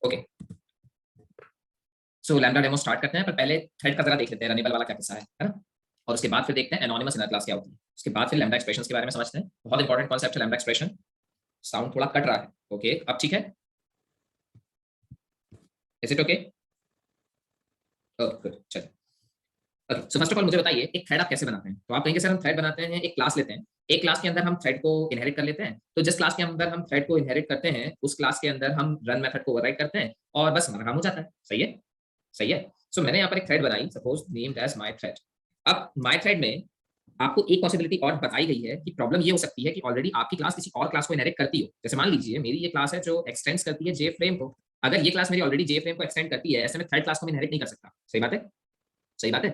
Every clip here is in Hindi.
ओके, सो लैम्डा डेमो स्टार्ट करते हैं, पर पहले थ्रेड का जरा देख लेते हैं रनेबल वाला क्या किस्सा है ना। और उसके बाद फिर देखते हैं एनोनिमस इनर क्लास क्या होती है। उसके बाद फिर लैम्डा एक्सप्रेशंस के बारे में समझते हैं। बहुत इंपॉर्टेंट कॉन्सेप्ट है लैम्डा एक्सप्रेशन। साउंड थोड़ा कट रहा है। ओके, अब ठीक है? Is it okay? गुड, चलिए। Okay, so first of all मुझे बताइए एक थ्रेड आप कैसे बनाते हैं। तो आप कहेंगे सर हम थ्रेड बनाते हैं, एक क्लास लेते हैं, एक क्लास के अंदर हम थ्रेड को इनहेरिट कर लेते हैं। तो जिस क्लास के अंदर हम थ्रेड को इनहेरिट करते हैं उस क्लास के अंदर हम रन मेथड को ओवरराइड करते हैं और बस हमारा काम हो जाता है। सही है? सही है। सो मैंने यहाँ पर एक थ्रेड बनाई, suppose named as my thread. My माय थ्रेड में आपको एक पॉसिबिलिटी और बताई गई है कि प्रॉब्लम ये हो सकती है कि ऑलरेडी आपकी क्लास किसी और क्लास को इनहेरिट करती हो। जैसे मान लीजिए मेरी ये क्लास है जो एक्सटेंड्स करती है जे फ्रेम को। अगर ये क्लास मेरी ऑलरेडी जे फ्रेम को एक्सटेंड करती है, ऐसे में थर्ड क्लास को मैं इनहेरिट नहीं कर सकता। सही बात है? सही बात है।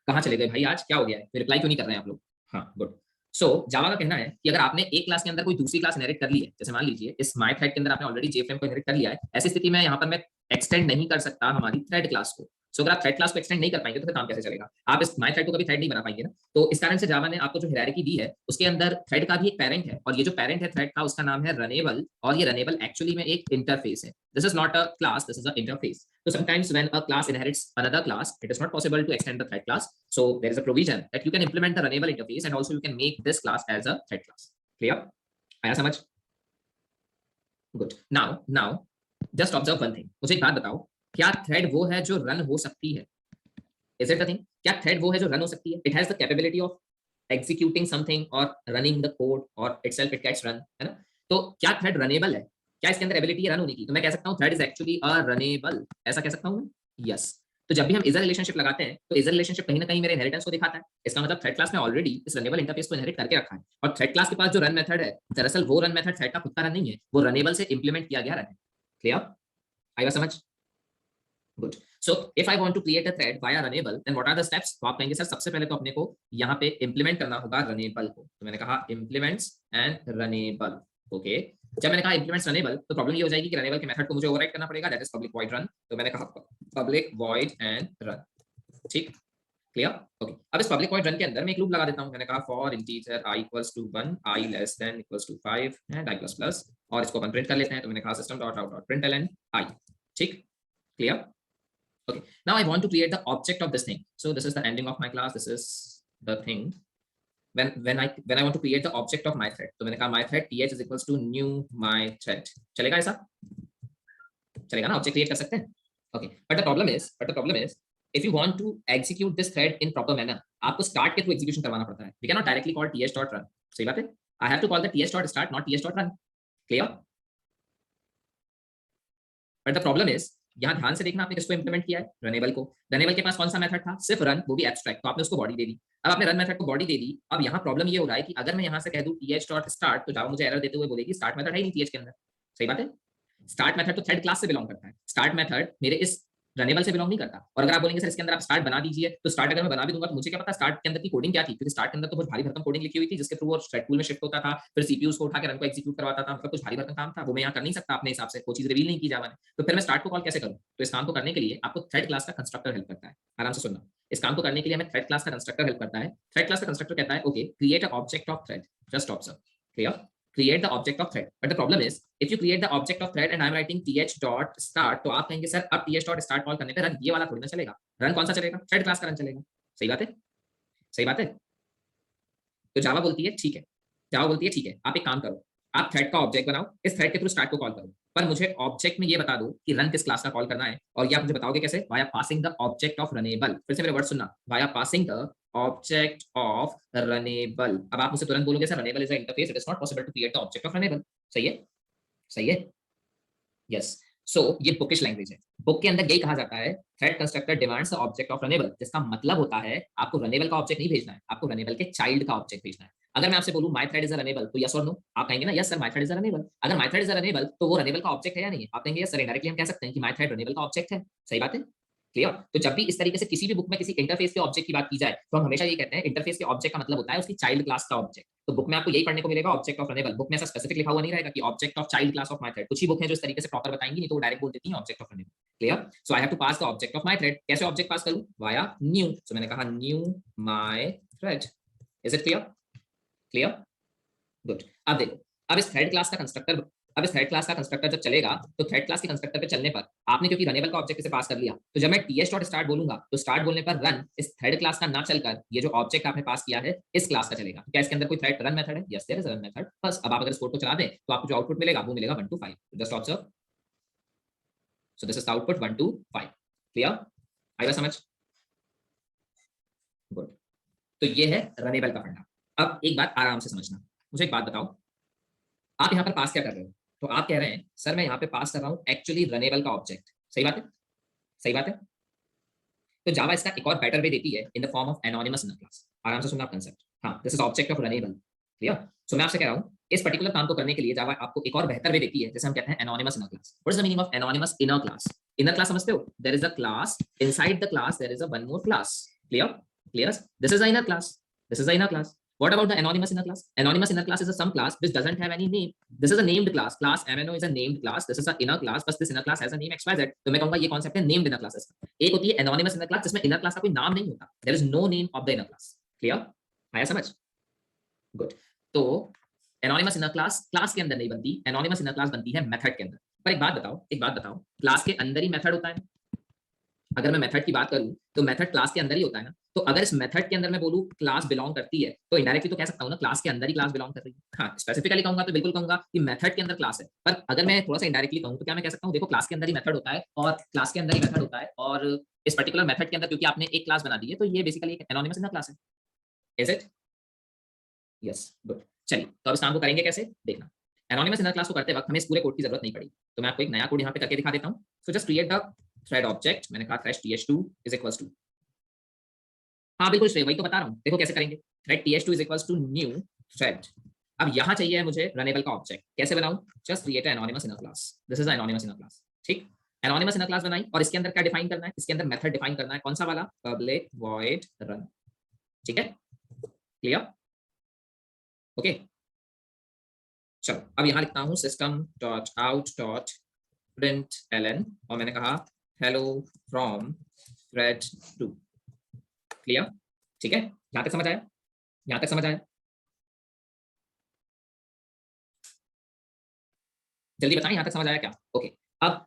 कहाँ चले गए भाई, आज क्या हो गया है? रिप्लाई क्यों नहीं कर रहे हैं आप लोग? हाँ, गुड। सो जावा का कहना है कि अगर आपने एक क्लास के अंदर कोई दूसरी क्लास इनहेरिट कर ली है, जैसे मान लीजिए इस माय थ्रेड के अंदर आपने ऑलरेडी जेफ्रेम को इनहेरिट कर लिया है, ऐसी स्थिति में यहाँ पर मैं एक्सटेंड नहीं कर सकता हमारी थ्रेड क्लास को। सो अगर आप थ्रेड क्लास को एक्सटेंड नहीं कर पाएंगे तो फिर काम कैसे चलेगा? आप इस माय थ्रेड को कभी थ्रेड नहीं बना पाएंगे ना। तो इस कारण से जावा ने आपको जो हायरार्की दी है उसके अंदर थ्रेड का भी एक पेरेंट है, और ये जो पेरेंट है थ्रेड का उसका नाम है रनेबल, और ये रनेबल एक्चुअली में एक इंटरफेस है। This is not a class, this is a interface. So sometimes when a class inherits another class, it is not possible to extend the thread class. So there is a provision that you can implement the runnable interface, and also you can make this class as a thread class. Clear? आया समझ? Good. Now, just observe one thing. मुझे एक बात बताओ, क्या थ्रेड वो है जो रन हो सकती है? Is it the thing? क्या थ्रेड वो है जो रन हो सकती है? It has the capability of executing something or running the code or itself it gets run, है ना? तो क्या थ्रेड रनेबल है? क्या इसके अंदर एबिलिटी है रन होने की? तो मैं कह सकता हूँ thread is actually a runnable. ऐसा कह सकता हूँ मैं? यस। तो जब भी हम इजर रिलेशनशिप लगाते हैं तो इजर रिलेशनशिप कहीं ना कहीं मेरे इनहेरिटेंस को दिखाता है। इसका मतलब थ्रेड क्लास में ऑलरेडी इस रनेबल इंटरफेस को इनहेरिट करके रखा है, और थ्रेड क्लास के पास जो रन मेथड है, दरअसल वो रन मेथड थ्रेड का खुद का रन नहीं है, वो रनेबल से इंप्लीमेंट किया गया रन है। क्लियर? आएगा समझ? Good. So if I want to create a thread via runnable, then what are the steps? तो आप कहेंगे सर सबसे पहले तो अपने को यहाँ पे इंप्लीमेंट करना होगा रनेबल को। तो मैंने कहा इंप्लीमेंट्स एंड रनेबल। ओके, जब मैंने कहा इंप्लीमेंट्स रनेबल तो प्रॉब्लम ये हो जाएगी कि रनेबल के मेथड को मुझे ओवरराइड करना पड़ेगा, that is public void run. तो मैंने कहा पब्लिक वॉइड एंड रन। ठीक, क्लियर? ओके, अब इस पब्लिक वॉइड रन के अंदर मैं एक लूप लगा देता हूं। मैंने कहा for integer i equals to 1, i less than equals to 5 and i plus plus, और इसको अपन प्रिंट कर लेते हैं। तो मैंने कहा system dot out dot println i। ठीक, clear? Okay, now I want to create the object of this thing. So this is the ending of my class. This is the thing. When I want to create the object of my thread, तो मैंने कहा my thread th is equals to new my thread. चलेगा ऐसा? चलेगा ना? ऑब्जेक्ट क्रिएट कर सकते हैं? Okay, but the problem is, if you want to execute this thread in proper manner, आपको start के थ्रू execution करवाना पड़ता है. We cannot directly call th dot run. सही बात है? I have to call the th dot start, not th dot run. Clear? But the problem is, यहाँ ध्यान से देखना आपने किसको इंप्लीमेंट किया है? रनेबल को। रनेबल के पास कौन सा मेथड था? सिर्फ रन, वो भी एब्स्ट्रैक्ट। तो आपने उसको बॉडी दे दी। अब आपने रन मेथड को बॉडी दे दी। अब यहाँ प्रॉब्लम ये हो रहा है कि अगर मैं यहाँ से कह दूं th डॉट स्टार्ट, तो जावा मुझे एरर देते हुए बोलेगी स्टार्ट मेथड है ही नहीं th के अंदर। सही बात है? स्टार्ट मेथड तो थ्रेड क्लास से बिलोंग करता है। स्टार्ट मेथड मेरे इस रनेबल से बिलोंग नहीं करता। और अगर आप बोलेंगे सर इसके अंदर आप स्टार्ट बना दीजिए, तो स्टार्ट अगर मैं बना भी दूंगा तो मुझे क्या पता स्टार्ट के अंदर की कोडिंग क्या थी, क्योंकि स्टार्ट के अंदर तो बहुत भारी भरकम कोडिंग लिखी हुई थी जिसके थ्रू वो थ्रेड पूल में शिफ्ट होता था, फिर सीपीयूज को उठा के रन को एग्जीक्यूट करवाता था। मतलब कुछ भारी भरकम काम था, वो मैं यहाँ कर नहीं सकता अपने हिसाब से, वो चीज रिवील नहीं की जावा ने। तो फिर मैं स्टार्ट को कॉल कैसे करूँ? तो इस काम को करने के लिए आपको थ्रेड क्लास का कंस्ट्रक्टर हेल्प करता है। आराम से सुनना, इस काम को करने के लिए हमें थ्रेड क्लास का कंस्ट्रक्टर हेल्प करता है। थ्रेड क्लास का कंस्ट्रक्टर कहता है okay create a object of thread, just observe. Clear? create the object of thread, but the problem is if you create the object of thread and I'm writing th dot start, तो आप कहेंगे सर अब th dot start कॉल करने पे रन ये वाला थोड़ी ना चलेगा। रन कौन सा चलेगा? थ्रेड क्लास का रन चलेगा। सही बात है? सही बात है? तो जावा बोलती है ठीक है, जावा बोलती है ठीक है, आप एक काम करो, आप थ्रेड का ऑब्जेक्ट बनाओ, इस थ्रेड के थ्रू स्टार्ट को कॉल करो, पर मुझे ऑब्जेक्ट में ये बता दो कि रन किस क्लास का कॉल करना है, और ये आप मुझे बताओगे कैसे? Via passing the object of runnable. फिर से मेरे वर्ड सुनना, via passing the object of runnable. अब आप मुझसे तुरंत बोलोगे sir runnable is a interface, it is not possible to create the object of runnable. सही है? सही है? यस। सो ये बुकिश लैंग्वेज है। बुक के अंदर यही कहा जाता है thread constructor demands the object of runnable, जिसका मतलब होता है आपको रनेबल का ऑब्जेक्ट नहीं भेजना है, आपको रनेबल के चाइल्ड का ऑब्जेक्ट भेजना है। अगर मैं आपसे बोलूं my thread is a runnable, तो यस और नो आप कहेंगे ना yes sir my thread is a runnable. अगर my thread is a runnable तो वो रनेबल का ऑब्जेक्ट है या नहीं है? आप कहेंगे यस सर, इनडायरेक्टली हम कह सकते हैं कि माय थ्रेड रनेबल का ऑब्जेक्ट है। सही बात है? क्लियर? तो जब भी इस तरीके से किसी भी बुक में किसी इंटरफेस के ऑब्जेक्ट की बात की जाए तो हम हमेशा ये कहते हैं इंटरफेस के ऑब्जेक्ट का मतलब होता है उसकी चाइल्ड क्लास का ऑब्जेक्ट। तो बुक में आपको यही पढ़ने को मिलेगा ऑब्जेक्ट ऑफ रनेबल। बुक में ऐसा स्पेसिफिक लिखा हुआ नहीं रहेगा कि object of child class of my thread. कुछ ही बुक हैं जो इस तरीके से प्रॉपर बताएंगी, नहीं तो वो डायरेक्ट बोल देती हैं object of runnable. Clear? So I have to pass the object of my thread. कैसे ऑब्जेक्ट पास करूं? Via new. सो मैंने कहा new my thread. Is it clear? Clear? Good. अब देखो, अब इस थ्रेड क्लास का कंस्ट्रक्टर अब इस थ्रेड क्लास का कंस्ट्रक्टर जब चलेगा तो थ्रेड क्लास के कंस्ट्रक्टर पे चलने पर आपने क्योंकि रनेबल का ऑब्जेक्ट इसे पास कर लिया, तो जब मैं ts डॉट स्टार्ट बोलूंगा तो स्टार्ट बोलने पर रन इस थ्रेड क्लास का ना चलकर ये जो ऑब्जेक्ट आपने पास किया है इस क्लास का चलेगा। क्या इसके अंदर कोई थ्रेड रन मेथड है? Yes there is run method. बस अब आप अगर इस कोड को चला दें तो आपको जो आउटपुट मिलेगा वो मिलेगा 1 to 5। Just observe, so this is the output 1 to 5। Clear? आएगा समझ? गुड। तो ये है रनेबल का फंडा। अब एक बात आराम से समझना, मुझे एक बात बताओ, आप यहाँ पर पास क्या कर रहे हो? तो आप कह रहे हैं सर मैं यहाँ पे पास कर रहा हूँ एक्चुअली रनेबल का ऑब्जेक्ट। सही बात है? सही बात है। तो जावा इसका एक और बेटर वे देती है in the form of anonymous inner class. आराम से सुनना कंसेप्ट। हाँ, this is object of runnable. Clear? So मैं आपसे कह रहा हूँ इस पर्टिकुलर काम को करने के लिए जावा आपको एक और बेहतर वे देती है, जैसे हम कहते हैं anonymous inner class. What is the meaning of anonymous inner class? Inner class समझते हो? There is a class, inside the class there is a one more class. Clear? Clear? This is a inner class, this is a inner class. What about the anonymous inner class? Anonymous inner class is a some class which doesn't have any name. This is a named class. Class MNO is a named class. This is an inner class, but this inner class has a name XYZ. तो मैं कहूंगा ये कॉन्सेप्ट है named inner classes का। एक होती है anonymous inner class जिसमें inner class का कोई नाम नहीं होता। There is no name of the inner class. Clear? आया समझ? Good. तो anonymous inner class क्लास के अंदर नहीं बनती, anonymous inner class बनती है मेथड के अंदर। पर एक बात बताओ, क्लास के अंदर ही मेथड होता है। अगर मैं मेथड की बात करूं तो मेथड क्लास के अंदर ही होता है ना। तो अगर इस मेथड के अंदर मैं बोलूं क्लास बिलोंग करती है तो इनडायरेक्टली तो कह सकता हूं ना क्लास के अंदर ही क्लास बिलोंग कर रही है। हाँ, स्पेसिफिकली कहूंगा तो बिल्कुल कहूंगा कि मेथड के अंदर क्लास है। पर अगर मैं थोड़ा सा इनडायरेक्टली कहूं तो क्या मैं कह सकता हूं देखो क्लास के अंदर ही मेथड होता है और क्लास के अंदर ही मेथड होता है और इस पर्टिकुलर मेथड के अंदर क्योंकि आपने एक क्लास बना दी है तो ये बेसिकली एक एनोनिमस इनर क्लास है। Is it? Yes, good. चलिए तो अब इस काम को करेंगे कैसे देखना। एनोनिमस इनर क्लास को करते वक्त हमें इस पूरे कोड की जरूरत नहीं पड़ी, तो मैं आपको एक नया कोड यहाँ पे करके दिखा देता हूँ। So just create the thread object. मैंने कहा thread th2 is equals to, हाँ बिल्कुल श्रेय वही तो बता रहा हूँ। देखो कैसे करेंगे, thread th2 is equals to new thread. अब यहाँ चाहिए मुझे रनेबल का ऑब्जेक्ट, कैसे बनाऊं? Just create anonymous inner class. This is anonymous inner class. ठीक, एनोनिमस इनर क्लास बनाई और इसके अंदर क्या डिफाइन करना है? इसके अंदर मेथड डिफाइन करना है। कौन सा वाला? Public void run. ठीक है, क्लियर? ओके, चलो अब यहाँ लिखता हूँ system dot out dot println और मैंने कहा हेलो फ्रॉम थ्रेड 2। क्लियर? ठीक है, यहाँ तक समझ आया? यहाँ तक समझ आया? जल्दी बताएं यहाँ तक समझ आया क्या? ओके, अब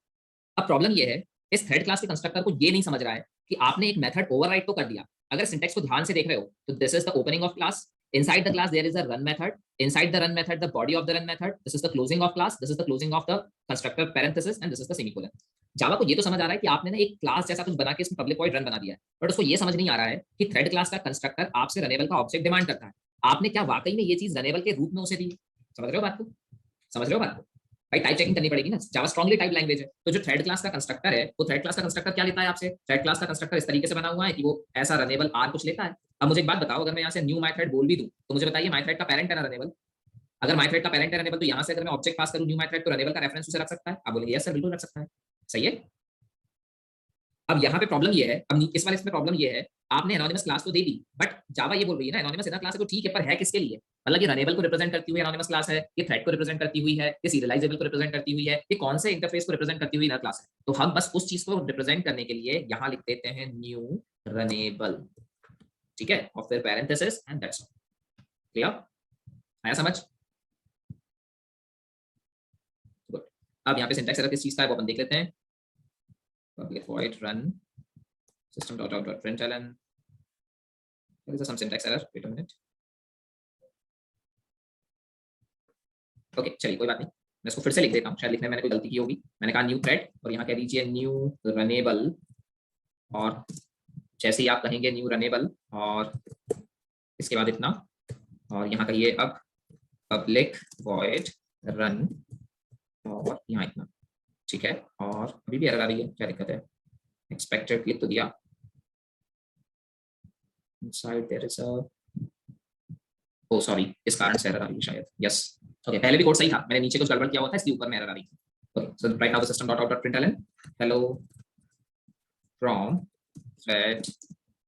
प्रॉब्लम ये है इस थ्रेड क्लास के कंस्ट्रक्टर को ये नहीं समझ रहा है कि आपने एक मेथड ओवरराइड तो कर दिया। अगर सिंटेक्स को ध्यान से देख रहे हो तो this is the opening of class, inside the class there is a run method, inside the run method the body of the run method, this is the closing of class, this is the closing of the constructor parenthesis and this is the semicolon। जावा को ये तो समझ आ रहा है कि आपने ना एक क्लास जैसा कुछ बना के इसमें पब्लिक वॉइड रन बना दिया है, बट उसको ये समझ नहीं आ रहा है कि थ्रेड क्लास का कंस्ट्रक्टर आपसे रनेबल का ऑब्जेक्ट डिमांड करता है। आपने क्या वाकई में ये चीज रनेबल के रूप में उसे दी? समझ रहे हो बात को? समझ रहे हो बात को? भाई टाइप चेकिंग करनी पड़ेगी ना, जावा स्ट्रांगली टाइप लैंग्वेज है। तो जो थ्रेड क्लास का कंस्ट्रक्टर है वो थ्रेड क्लास का कंस्ट्रक्टर क्या लेता है आपसे? थ्रेड क्लास का कंस्ट्रक्टर इस तरीके से बना हुआ है कि वो ऐसा रनेबल आर कुछ लेता है। अब मुझे एक बात बताओ, अगर मैं यहाँ से न्यू माय थ्रेड बोल भी दूं तो मुझे बताइए माय थ्रेड का पेरेंट है ना रनेबल? अगर माय थ्रेड का पेरेंट है रनेबल तो यहाँ से अगर मैं ऑब्जेक्ट पास करूं न्यू माय थ्रेड तो रनेबल का रेफरेंस उसे रख सकता है? आप बोलेंगे यस सर बिल्कुल रख सकता है। सही है। अब यहाँ पे प्रॉब्लम ये है, अब इस वाले इसमें प्रॉब्लम ये है, आपने एनोनिमस क्लास तो दे दी बट जावा ये बोल रही है ना एनोनिमस इनर क्लास है तो ठीक है, पर है किसके लिए? मतलब ये रनेबल को रिप्रेजेंट करती हुई एनोनिमस क्लास है, ये थ्रेड को रिप्रेजेंट करती हुई है, ये सीरियलाइजेबल को रिप्रेजेंट करती हुई है, ये कौन से इंटरफेस को रिप्रेजेंट करती हुई इनर क्लास है? तो हम बस उस चीज को रिप्रेजेंट करने के लिए यहाँ लिख देते हैं न्यू रनेबल। ठीक है, और फिर parenthesis and that's all. Clear? आया समझ? गुड। अब यहाँ पे सिंटैक्स एरर किस चीज का है वो अपन देख लेते हैं। public void run system.out.println, there is some syntax error, wait a minute। Okay चलिए कोई बात नहीं, मैं इसको फिर से लिख देता हूँ, शायद लिखने में मैंने कोई गलती की होगी। मैंने कहा न्यू थ्रेड और यहाँ कह दीजिए न्यू रनेबल, और जैसे ही आप कहेंगे न्यू रनेबल और इसके बाद इतना, और यहाँ कहिए अब पब्लिक वॉइड रन और यहाँ इतना। ठीक है, और अभी भी एरर आ रही है, क्या दिक्कत है? एक्सपेक्टेड क्लिक तो दिया, inside there is a, oh sorry इस कारण से एरर आ रही है शायद। यस ओके, पहले भी कोड सही था, मैंने नीचे कुछ गड़बड़ किया हुआ था इसलिए ऊपर में एरर आ रही थी। Okay so right now the system dot out dot println hello from thread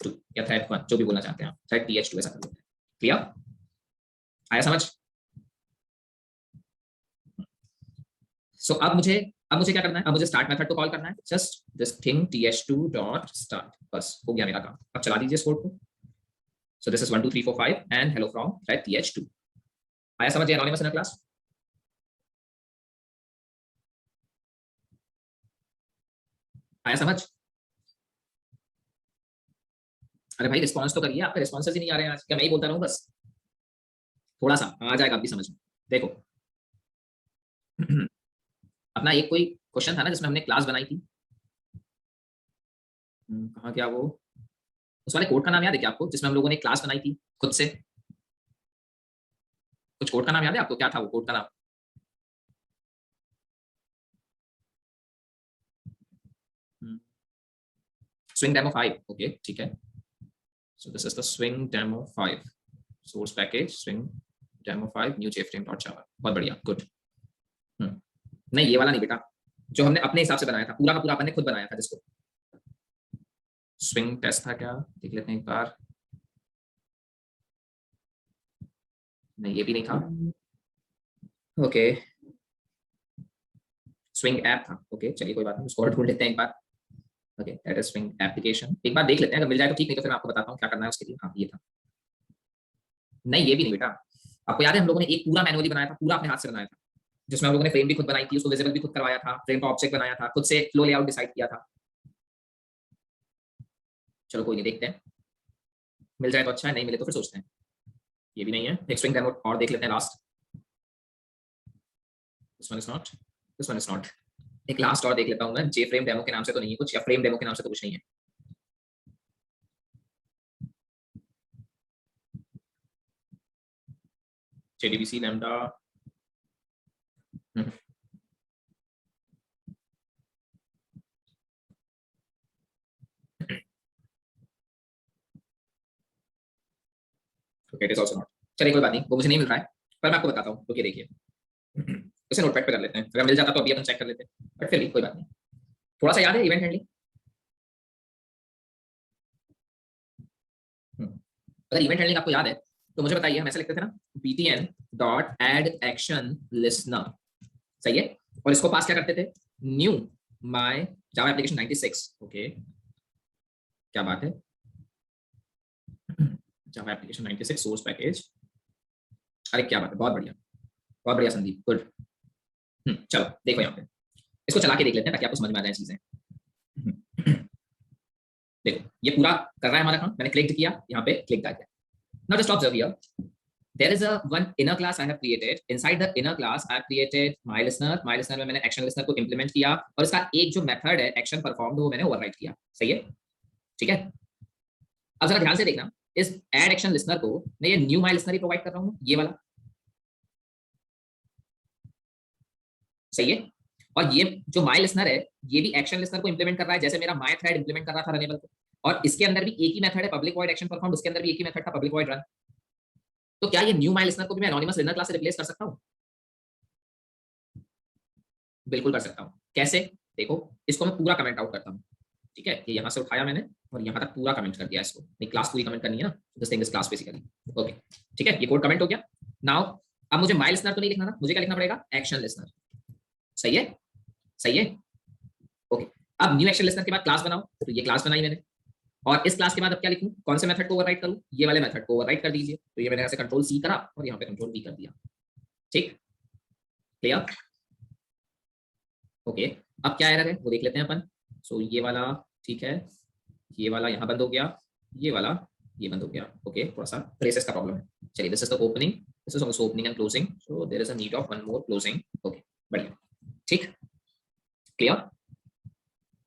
2 या थ्रेड 1 जो भी बोलना चाहते हैं आप, थ्रेड th2 ऐसा कर देते हैं। क्लियर? आया समझ? सो अब मुझे क्या करना है? अब मुझे स्टार्ट मेथड को कॉल करना है, just this thing th2 dot start, बस हो गया मेरा काम। अब चला दीजिए इस कोड को। सो this is 1 2 3 4 5 and hello from thread th2। आया समझ? Anonymous inner class. आया समझ? अरे भाई रिस्पॉन्स तो करिए, आपके रिस्पॉन्सेज ही नहीं आ रहे हैं आज, क्या मैं ही बोलता रहूं बस? थोड़ा सा आ जाएगा आपकी समझ में। देखो अपना एक कोई क्वेश्चन था ना जिसमें हमने क्लास बनाई थी, कहाँ क्या वो, उस वाले कोड का नाम याद है क्या आपको, जिसमें हम लोगों ने क्लास बनाई थी खुद से? कुछ कोड का नाम याद है आपको, क्या था वो कोड का नाम? स्विंग डेमो 5, ओके ठीक है। सो this is the swing demo 5 source package, swing demo 5 new jframe.java, बहुत बढ़िया, गुड। नहीं ये वाला नहीं बेटा, जो हमने अपने हिसाब से बनाया था, पूरा का पूरा अपन ने खुद बनाया था, जिसको स्विंग टेस्ट था क्या, देख लेते हैं एक बार। नहीं ये भी नहीं था, ओके स्विंग ऐप था, ओके चलिए कोई बात नहीं, उसको और ढूंढ लेते हैं एक बार। Okay that is swing application, एक बार देख लेते हैं, अगर मिल जाए तो ठीक, नहीं तो फिर मैं आपको बताता हूँ क्या करना है उसके लिए। हाँ ये था, नहीं ये भी नहीं बेटा, आपको याद है हम लोगों ने एक पूरा मैनुअली बनाया था, पूरा अपने हाथ से बनाया था, जिसमें हम लोगों ने फ्रेम भी खुद बनाई थी, उसको विजिबल भी खुद करवाया था, फ्रेम का ऑब्जेक्ट बनाया था, खुद से फ्लो लेआउट डिसाइड किया था। चलो कोई नहीं, देखते हैं मिल जाए तो अच्छा है, नहीं मिले तो फिर सोचते हैं। ये भी नहीं है, एक स्विंग डेमो और देख लेते हैं last. This one is not, this one is not, एक लास्ट और देख लेता हूं मैं, जे फ्रेम डेमो के नाम से तो नहीं है कुछ, या फ्रेम डेमो के नाम से तो कुछ नहीं है। JDBC lambda, okay it is also not. चलिए कोई बात नहीं, वो मुझे नहीं मिल रहा है, पर मैं आपको बताता हूँ, रुकिए देखिए इसे नोटपैड पे कर लेते हैं, अगर मिल जाता तो अभी अपन चेक कर लेते हैं, बट फिर भी कोई बात नहीं। थोड़ा सा याद है इवेंट हैंडलिंग, अगर इवेंट हैंडलिंग आपको याद है तो मुझे बताइए, हम ऐसे लिखते थे ना, btn dot add action listener, सही है, और इसको पास क्या करते थे, new my Java application 96, okay क्या बात है, जावा एप्लीकेशन 96 सोर्स पैकेज, अरे क्या बात है, बहुत बढ़िया संदीप, गुड। चलो देखो यहाँ पे, इसको चला के देख लेते हैं ताकि आपको समझ में आ जाए चीजें। देखो ये पूरा कर रहा है हमारा काम, मैंने क्लिक किया यहाँ पे, क्लिक कर दिया। Now just observe here, there is a one inner class I have created, inside the inner class I have created my listener में मैंने action listener को implement किया, और इसका एक जो मेथड है action performed वो मैंने ओवरराइट किया, सही है, ठीक है। अब जरा ध्यान से देखना, इस add action listener को मैं ये new my listener he provide कर रहा हूँ, ये वाला, सही है, और ये जो my listener है ये भी action listener को implement कर रहा है, जैसे मेरा my thread implement कर रहा था runnable को, और इसके अंदर भी एक ही मेथड है public void action performed, उसके अंदर भी एक ही मेथड था public void run। तो क्या ये न्यू माई लिसनर को भी मैं एनोनिमस लिसनर क्लास से रिप्लेस कर सकता हूं? बिल्कुल कर सकता हूं, कैसे? देखो इसको मैं पूरा कमेंट आउट करता हूं, ठीक है, ये यहां से उठाया मैंने और यहां तक पूरा कमेंट कर दिया, इसको नहीं क्लास पूरी कमेंट करनी है ना, this thing is class basically, okay ठीक है, ये कोड कमेंट हो गया। नाउ अब मुझे माई लिसनर तो नहीं लिखना था, मुझे क्या लिखना पड़ेगा, एक्शन लिसनर, सही है, सही है, ओके। अब न्यू एक्शन लिसनर के बाद क्लास बनाओ, तो ये क्लास बनाई मैंने, और इस क्लास के बाद अब क्या लिखूं, कौन से मेथड को ओवरराइट करूं, ये वाले मेथड को ओवरराइट कर दीजिए, तो ये मैंने ऐसे कंट्रोल सी करा और यहाँ पे कंट्रोल वी कर दिया, ठीक, क्लियर, ओके। अब क्या एरर है वो देख लेते हैं अपन, सो ये वाला ठीक है, ये वाला यहाँ बंद हो गया, ये वाला ये बंद हो गया, ओके थोड़ा सा ब्रेसेस का प्रॉब्लम है, चलिए this is the opening, this is also opening and closing, so there is a need of one more closing, okay बढ़िया, ठीक, क्लियर,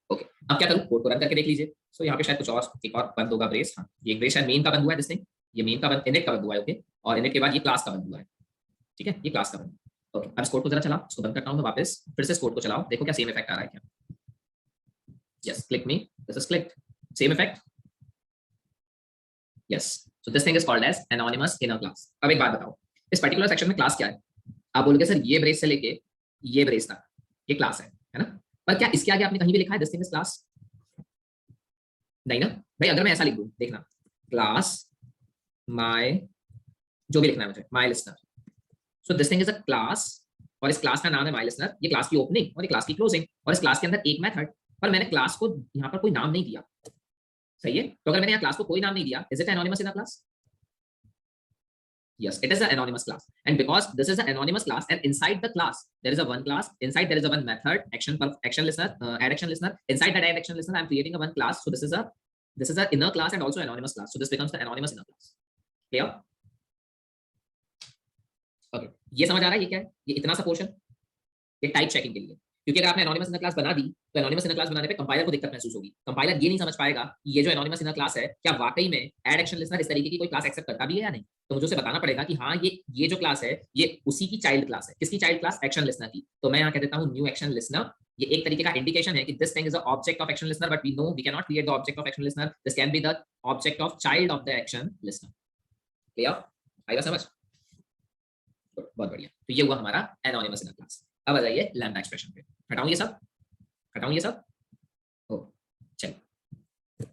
ओके। अब क्या करूं, कोड को रन करके देख लीजिए, सो यहाँ पे शायद कुछ और एक और बंद होगा ब्रेस, हाँ ये ब्रेस शायद मेन का बंद हुआ है, दिस थिंग, ये मेन का बंद, इनिट का बंद हुआ है, ओके, और इनिट के बाद ये क्लास का बंद हुआ है, ठीक है, ये क्लास का बंद, ओके। अब इस कोड को जरा चलाओ, इसको बंद करता हूं मैं वापस, फिर से इस कोड को चलाओ, देखो क्या सेम इफेक्ट आ रहा है क्या, yes click me, this is clicked, same effect, yes, so this thing is called as anonymous inner class। अब एक बात बताओ, इस पर्टिकुलर सेक्शन में क्लास क्या है, आप बोलोगे सर ये ब्रेस से लेके ये ब्रेस तक ये क्लास है ना, पर क्या इसके आगे आपने कहीं भी लिखा है दिस थिंग इज क्लास, नहीं ना भाई, अगर मैं ऐसा लिख दूं, देखना क्लास माय, जो भी लिखना है मुझे, my listener, so this thing is a class, और इस क्लास का नाम है माय लिसनर, ये क्लास की ओपनिंग और ये क्लास की क्लोजिंग, और इस क्लास के अंदर एक मेथड, पर मैंने क्लास को यहाँ पर कोई नाम नहीं दिया, सही है, तो अगर मैंने यहाँ क्लास को कोई नाम नहीं दिया, is it anonymous in a class, Yes, it is an anonymous class, and because this is an anonymous class, and inside the class there is a one class, inside there is a one method, action listener, add action listener. Inside that add action listener, I'm creating a one class. So this is a inner class and also anonymous class. So this becomes the anonymous inner class. Clear? Okay, ये समझ आ रहा है? ये क्या है? ये इतना सा पोर्शन ये टाइप चेकिंग के लिए, क्योंकि अगर आपने एनोनिमस इनर क्लास बना दी तो एनोनिमस इनर क्लास बनाने पे कंपाइलर को दिक्कत महसूस होगी। कंपाइलर ये नहीं समझ पाएगा कि ये जो एनोनिमस इनर क्लास है क्या वाकई में ऐड एक्शन लिस्नर इस तरीके की कोई क्लास एक्सेप्ट करता भी है या नहीं। तो मुझे उसे बताना पड़ेगा कि हाँ ये जो क्लास है ये उसी की चाइल्ड क्लास है। किसकी चाइल्ड क्लास? एक्शन लिस्नर की। तो मैं यहाँ कह देता हूँ न्यू एक्शन लिस्नर। ये एक तरीके का इंडिकेशन है कि this thing is the object of action listener, but we know we can not create the object of action listener. This can be the object of child of the action listener. Clear? आएगा समझ? बहुत बढ़िया। तो ये हुआ हमारा एनोनिमस इनर क्लास। अब आ जाइए लैम्डा एक्सप्रेशन पे। हटाऊं ये सब, हटाऊं ये सब। ओ चलिए,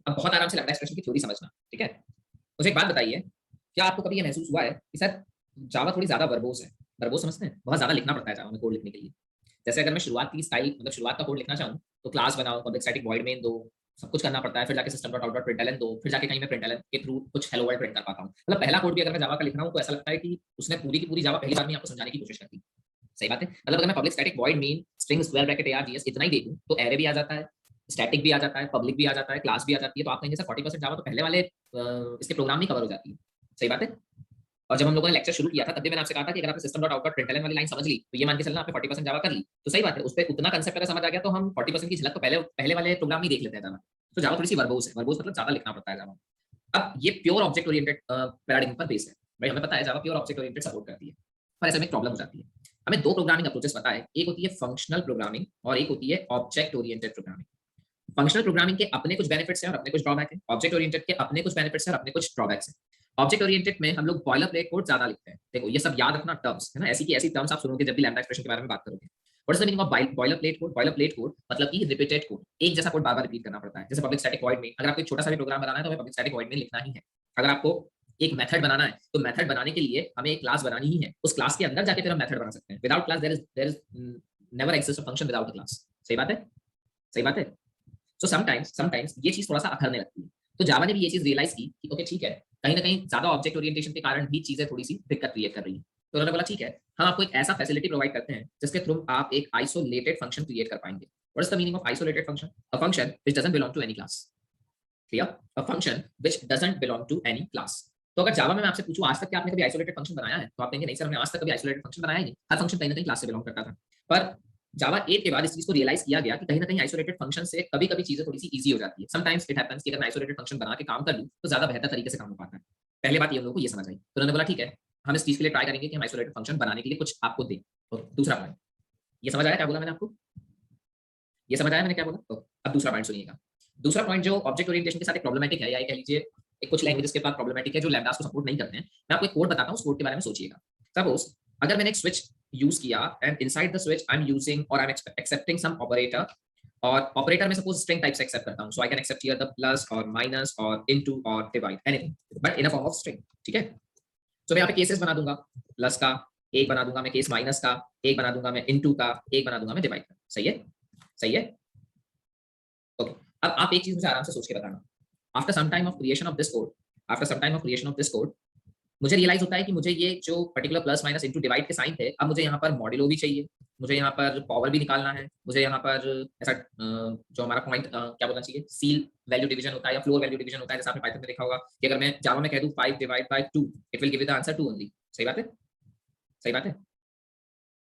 अब बहुत आराम से लैम्डा एक्सप्रेशन की थ्योरी समझना, ठीक है। मुझे एक बात बताइए, क्या आपको कभी ये महसूस हुआ है कि सर जावा थोड़ी ज्यादा वर्बोस है? वर्बोस समझते हैं? बहुत ज्यादा लिखना पड़ता है जावा में कोड लिखने के लिए। जैसे अगर मैं शुरुआत की स्टाइल मतलब शुरुआत का कोड लिखना चाहूँ तो क्लास बनाओ, पब्लिक स्टैटिक वॉइड मेन दो, सब कुछ करना पड़ता है, फिर जाके system dot out dot println दो, फिर जाके कहीं मैं प्रिंटलन के थ्रू कुछ हेलो वर्ल्ड प्रिंट कर पाता हूँ। मतलब पहला कोड भी अगर मैं जावा का लिख रहा हूँ तो ऐसा लगता है कि उसने पूरी की पूरी जावा पहली बार में आपको समझाने की कोशिश करती है। सही बात है। मतलब अगर मैं public static void main string square bracket args इतना ही देखूं तो एरे भी आ जाता है, स्टैटिक भी आ जाता है, पब्लिक भी आ जाता है, क्लास भी आ जाती है। तो आप कहेंगे सर 40% जावा तो पहले वाले इसके प्रोग्राम में कवर हो जाती है। सही बात है। और जब हम लोगों ने लेक्चर शुरू किया था तब भी मैंने आपसे कहा था कि अगर आपने system dot out dot println वाली लाइन समझ ली तो ये मान के चलना आपने 40% जावा कर ली। तो सही बात है, उस पर उतना कंसेप्ट अगर समझ आ गया तो हम 40% की झलक तो पहले वाले प्रोग्राम में देख लेते हैं जावा। तो जावा थोड़ी सी वर्बोस है। वर्बोस मतलब ज्यादा लिखना पड़ता है जावा। अब ये प्योर ऑब्जेक्ट ओरिएंटेड पैराडिग्म पर बेस है भाई, हमें पता है जावा प्योर ऑब्जेक्ट ओरिएंटेड सपोर्ट करती है। पर ऐसे में एक प्रॉब्लम हो जाती है। हमें दो प्रोग्रामिंग अप्रोचेस पता है, एक होती है फंक्शनल प्रोग्रामिंग और एक होती है object oriented programming. Functional programming के अपने कुछ बेनिफिट्स हैं और अपने कुछ ड्रॉबैक हैं। ऑब्जेक्ट ओरिएंटेड के अपने कुछ बेनिफिट्स हैं और अपने कुछ ड्रॉबैक्स हैं। ऑब्जेक्ट ओरिएंटेड में हम लोग बॉयलर प्लेट कोड ज्यादा लिखते हैं। देखो ये सब याद रखना टर्म्स है ना, ऐसी की ऐसी टर्म्स आप सुनोगे जब भी लैम्डा एक्सप्रेशन के बारे में बात करोगे। What is the meaning of boiler plate code? Boiler plate code मतलब कि रिपीटेड कोड, एक जैसा कोड बार-बार रिपीट करना पड़ता है। जैसे पब्लिक स्टैटिक वॉइड में अगर आपको एक छोटा सा भी प्रोग्राम बनाना है तो हमें पब्लिक स्टैटिक वॉइड में लिखना ही है। अगर आपको एक मेथड बनाना है तो मेथड बनाने के लिए हमें एक क्लास बनानी ही है। उस क्लास के अंदर जाके फिर हम मेथड बना सकते हैं। Without class there is never exist a function without a class. सही बात है, सही बात है। सो समटाइम्स ये चीज थोड़ा सा अखरने लगती है। तो जावा ने भी ये चीज रियलाइज की कि ओके ठीक है, कहीं ना कहीं ज्यादा ऑब्जेक्ट ओरिएंटेशन के कारण भी चीजें थोड़ी सी दिक्कत क्रिएट कर रही है। तो उन्होंने बोला ठीक है, हम आपको एक ऐसा फैसिलिटी प्रोवाइड करते हैं जिसके थ्रू आप एक आइसोलेटेड फंक्शन क्रिएट कर पाएंगे। What is the meaning of isolated function? A function which doesn't belong to any class. Clear? A function which doesn't belong to any class. तो अगर जावा में मैं आपसे पूछूं आज तक क्या आपने कभी आइसोलेटेड फंक्शन बनाया है, तो आप कहेंगे नहीं सर, हमने आज तक कभी आइसोलेटेड फंक्शन बनाया ही नहीं। हर फंक्शन कहीं ना कहीं क्लास से बिलोंग करता था। पर जावा 8 के बाद इस चीज को रियलाइज किया गया कि कहीं ना कहीं आइसोलेटेड फंक्शन से कभी-कभी चीजें थोड़ी सी इजी हो जाती है। समटाइम्स इट हैपेंस कि अगर मैं आइसोलेटेड फंक्शन बना के काम कर लूं तो ज्यादा बेहतर तरीके से काम हो पाता है। पहले बात ये हम लोगों को ये समझ आई। तो उन्होंने बोला ठीक है, हम इस चीज के लिए ट्राई करेंगे कि हम आइसोलेटेड फंक्शन बनाने के लिए कुछ आपको दें। और दूसरा पॉइंट ये समझ आया क्या बोला मैंने आपको? ये समझ आया मैंने क्या बोला? तो अब दूसरा पॉइंट सुनिएगा। दूसरा पॉइंट जो ऑब्जेक्ट ओरिएंटेशन के साथ एक प्रॉब्लमेटिक है, या कह लीजिए एक कुछ लैंग्वेजेस के पास प्रॉब्लमेटिक है जो लैम्डास को सपोर्ट नहीं करते हैं। मैं आपको एक कोड बताता हूं, उस कोड के बारे में सोचिएगा। सपोज अगर मैंने एक स्विच यूज किया and inside the switch I am using और I am accepting some operator, और ऑपरेटर में सपोज स्ट्रिंग टाइप से एक्सेप्ट करता हूं। So I can accept here the plus और माइनस और इनटू और divide anything but in a form of string. ठीक है, तो मैं यहाँ पे केसेस बना दूंगा, प्लस का एक बना दूंगा मैं, केस माइनस का एक बना दूंगा मैं, इनटू का एक बना दूंगा मैं, डिवाइड का। सही है, सही है। ओके, अब आप एक चीज मुझे आराम से सोच के बताना। After some time of creation of this code, after some time of creation of this code, मुझे रियलाइज होता है कि मुझे ये जो particular plus minus into divide के साइन थे, अब मुझे यहाँ पर मॉड्यूलो भी चाहिए, मुझे यहाँ पर पावर भी निकालना है, मुझे यहाँ पर ऐसा जो हमारा पॉइंट क्या बोलना चाहिए, सील वैल्यू डिवीजन होता है या फ्लोर वैल्यू डिवीजन होता है, जैसे आपने पाइथन में देखा होगा कि अगर मैं जावा में कह दूं 5 divide by 2 it will give you the answer 2 only. सही बात है, सही बात है।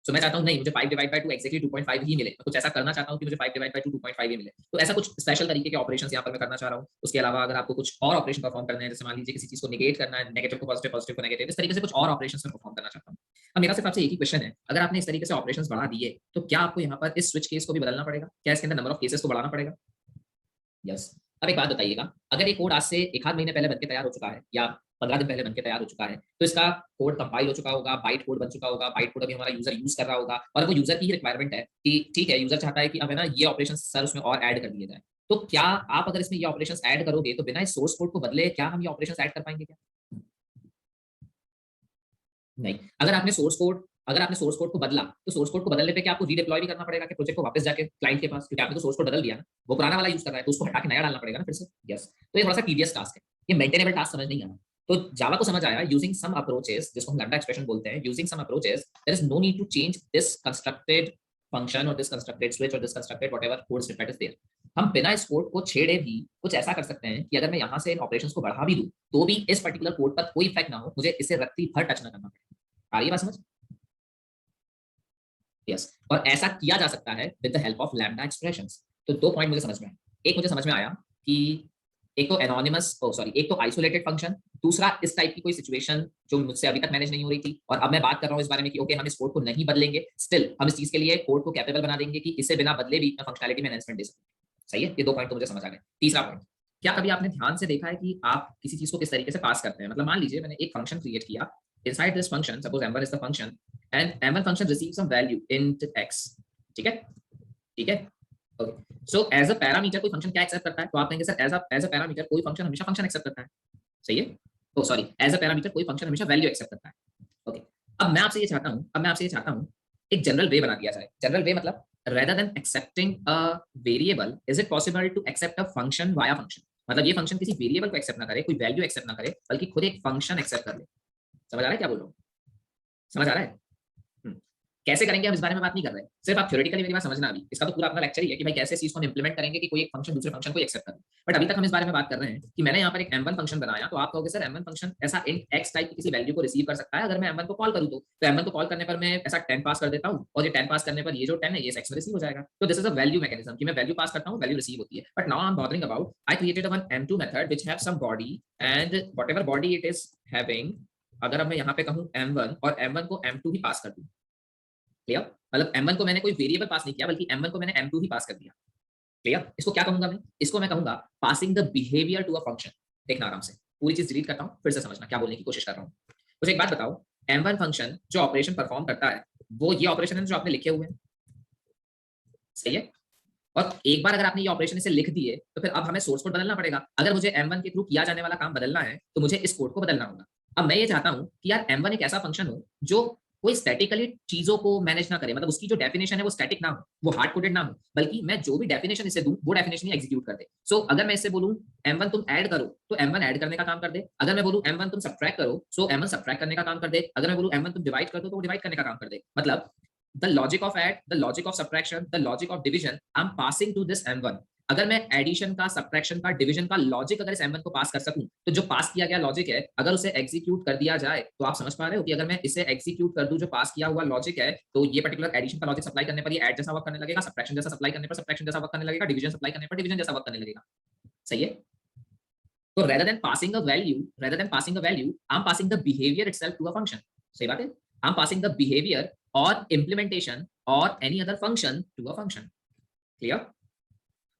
तो मैं चाहता हूं नहीं, मुझे 5 डिवाइड बाय 2 एक्जेक्टली 2.5 ही मिले। मैं कुछ ऐसा करना चाहता हूं कि मुझे 5 डिवाइड बाय 2 2.5 ही मिले। तो ऐसा कुछ स्पेशल तरीके के ऑपरेशंस यहां पर मैं करना चाह रहा हूं। उसके अलावा अगर आपको कुछ और ऑपरेशन परफॉर्म करना है, जैसे मान लीजिए किसी चीज को नेगेट करना है, नेगेटिव को पॉजिटिव, पॉजिटिव को नेगेटिव, इस तरीके से कुछ और ऑपरेशंस में परफॉर्म करना चाहता हूं। अब मेरा सिर्फ आपसे एक ही क्वेश्चन है, अगर आपने इस तरीके से ऑपरेशंस बढ़ा दिए तो क्या आपको यहाँ पर इस स्विच केस को भी बदलना पड़ेगा? क्या इसके अंदर नंबर ऑफ केसेस को बढ़ाना पड़ेगा? यस। अब एक बात बताइएगा, अगर ये कोड आज से एक आध महीने पहले बनके तैयार हो चुका है या 15 दिन पहले बनके तैयार हो चुका है, तो इसका कोड कंपाइल हो चुका होगा, बाइट कोड बन चुका होगा, बाइट कोड अभी हमारा यूजर यूज कर रहा होगा, और वो यूजर की ही रिक्वायरमेंट है कि ठीक है, यूजर चाहता है कि अब है ना ये ऑपरेशन सर उसमें और ऐड कर दिए जाए। तो क्या आप अगर इसमें ये ऑपरेशंस ऐड करोगे तो बिना इस सोर्स कोड को बदले क्या हम ये ऑपरेशंस ऐड कर पाएंगे क्या? नहीं। अगर आपने सोर्स कोड को बदला तो सोर्स कोड को बदलने पे क्या आपको रीडिप्लॉय भी करना पड़ेगा कि प्रोजेक्ट को वापस जाके क्लाइंट के पास, क्योंकि आपने तो सोर्स कोड बदल दिया ना, वो पुराना वाला यूज कर रहा है तो उसको हटा के नया डालना पड़ेगा ना फिर से। यस, तो ये थोड़ा सा टीडियस टास्क है, ये मेंटेनेबल टास्क समझ नहीं आ रहा। तो जावा को समझ आया यूजिंग सम अप्रोचेस, जिसको हम लैम्डा एक्सप्रेशन बोलते हैं, using some approaches there is no need to change this constructed function और दिस कंस्ट्रक्टेड स्विच और this constructed whatever code snippet is there. हम बिना इस कोड को छेड़े भी कुछ ऐसा कर सकते हैं कि अगर मैं यहाँ से इन ऑपरेशंस को बढ़ा भी दूं तो भी इस पर्टिकुलर कोड पर कोई इफेक्ट ना हो, मुझे इसे रत्ती भर टच ना करना पड़े। आ रही है बात समझ? यस। और ऐसा किया जा सकता है with the help of lambda expressions. तो दो पॉइंट मुझे समझ में आए। एक मुझे समझ में आया कि एक तो एनोनिमस एक तो आइसोलेटेड फंक्शन, दूसरा इस टाइप की कोई सिचुएशन जो मुझसे अभी तक मैनेज नहीं हो रही थी और अब मैं बात कर रहा हूँ इस बारे में कि ओके हम इस कोड को नहीं बदलेंगे, स्टिल हम इस चीज के लिए कोड को कैपेबल बना देंगे कि इसे बिना बदले भी फंक्शनैलिटी में एनहांसमेंट दे सकते हैं। सही है, ये दो पॉइंट तो मुझे समझ आ गए। तीसरा पॉइंट, क्या कभी आपने ध्यान से देखा है कि आप किसी चीज को किस तरीके से पास करते हैं? मतलब मान लीजिए मैंने एक फंक्शन क्रिएट किया, inside this function suppose m1 is the function and m1 function receives some value int x। ठीक है, ठीक है, okay. So as a parameter कोई फंक्शन क्या एक्सेप्ट करता है? तो आप कहेंगे सर एज अ पैरामीटर कोई फंक्शन हमेशा फंक्शन एक्सेप्ट करता है। सही है, oh sorry, as a parameter कोई फंक्शन हमेशा वैल्यू एक्सेप्ट करता है। ओके, अब मैं आपसे ये चाहता हूँ एक जनरल वे बना दिया जाए। जनरल वे मतलब rather than accepting a variable is it possible to accept a function via function। मतलब ये फंक्शन किसी वेरिएबल को एक्सेप्ट ना करे, कोई वैल्यू एक्सेप्ट ना करे, बल्कि खुद एक फंक्शन एक्सेप्ट कर ले। समझ आ रहा है क्या बोल रहा हूँ? समझ आ रहा है? कैसे करेंगे हम इस बारे में बात नहीं कर रहे हैं, सिर्फ आप थ्योरेटिकली मेरी बात समझना। अभी इसका तो पूरा अपना लेक्चर ही है कि भाई कैसे इस चीज को हम इंप्लीमेंट करेंगे कि कोई एक फंक्शन दूसरे फंक्शन को एक्सेप्ट करे। बट अभी तक हम इस बारे में बात कर रहे हैं कि मैंने यहाँ पर एक m1 फंक्शन बनाया, तो आप कहोगे सर m1 फंक्शन ऐसा int x टाइप की किसी वैल्यू को रिसीव कर सकता है अगर मैं m1 को कॉल करूँ तो m1 को कॉल करने पर मैं ऐसा 10 पास कर देता हूँ और ये 10 पास करने पर ये जो 10 है ये x में रिसीव हो जाएगा। तो this is a value mechanism कि मैं वैल्यू पास करता हूँ, वैल्यू रिसीव होती है। But now I am bothering about I created one m2 method which have some body and whatever body it is having, अगर अब मैं यहाँ पे कहूँ m1 और m1 को m2 ही पास कर दूँ, क्लियर? मतलब m1 को मैंने कोई वेरिएबल पास नहीं किया बल्कि m1 को मैंने m2 ही पास कर दिया। क्लियर? इसको क्या कहूंगा मैं? इसको मैं कहूंगा passing the behaviour to a function. देखना आराम से, पूरी चीज डिलीट करता हूं, फिर से समझना क्या बोलने की कोशिश कर रहा हूं। मुझे एक बात बताओ, m1 फंक्शन जो ऑपरेशन परफॉर्म करता है वो ये ऑपरेशन है जो आपने लिखे हुए हैं। सही है? और एक बार अगर आपने ये ऑपरेशन इसे लिख दिए तो फिर अब हमें सोर्स कोड बदलना पड़ेगा। अगर मुझे m1 के थ्रू किया जाने वाला काम बदलना है तो मुझे इस कोड को बदलना होगा। अब मैं ये चाहता हूं कि यार m1 एक ऐसा फंक्शन हो जो कोई स्टैटिकली चीजों को मैनेज ना करे, मतलब उसकी जो डेफिनेशन है वो स्टैटिक ना हो, वो हार्ड कोडेड ना हो, बल्कि मैं जो भी डेफिनेशन इसे दूं वो डेफिनेशन ही एग्जीक्यूट कर दे। सो अगर मैं इससे बोलूं m1 तुम ऐड करो तो m1 ऐड करने का काम कर दे। अगर मैं बोलूं m1 तुम सब्ट्रैक्ट करो सो m1 सब्ट्रैक्ट करने का काम कर दे। अगर मैं बोलूं m1 तुम डिवाइड कर दो तो वो डिवाइड करने का काम कर दे। मतलब the logic of add, the logic of subtraction, the logic of division I'm passing to this m1। अगर मैं एडिशन का, सब्ट्रैक्शन का, डिवीजन का लॉजिक अगर इस m1 को पास कर सकूं तो जो पास किया गया लॉजिक है अगर उसे एग्जीक्यूट कर दिया जाए तो आप समझ पा रहे हो कि अगर मैं इसे एग्जीक्यूट कर दूं जो पास किया हुआ लॉजिक है तो ये पर्टिकुलर एडिशन का लॉजिक सप्लाई करने पर ये ऐड जैसा वर्क करने लगेगा, सब्ट्रैक्शन जैसा सप्लाई करने पर सब्ट्रैक्शन जैसा वर्क करने लगेगा, डिवीजन सप्लाई करने पर डिवीजन जैसा वर्क करने लगेगा। सही है? तो rather than passing a value, I'm passing the behavior itself to a function। सही बात है? I'm passing the behavior or implementation or any other function to a function। Clear?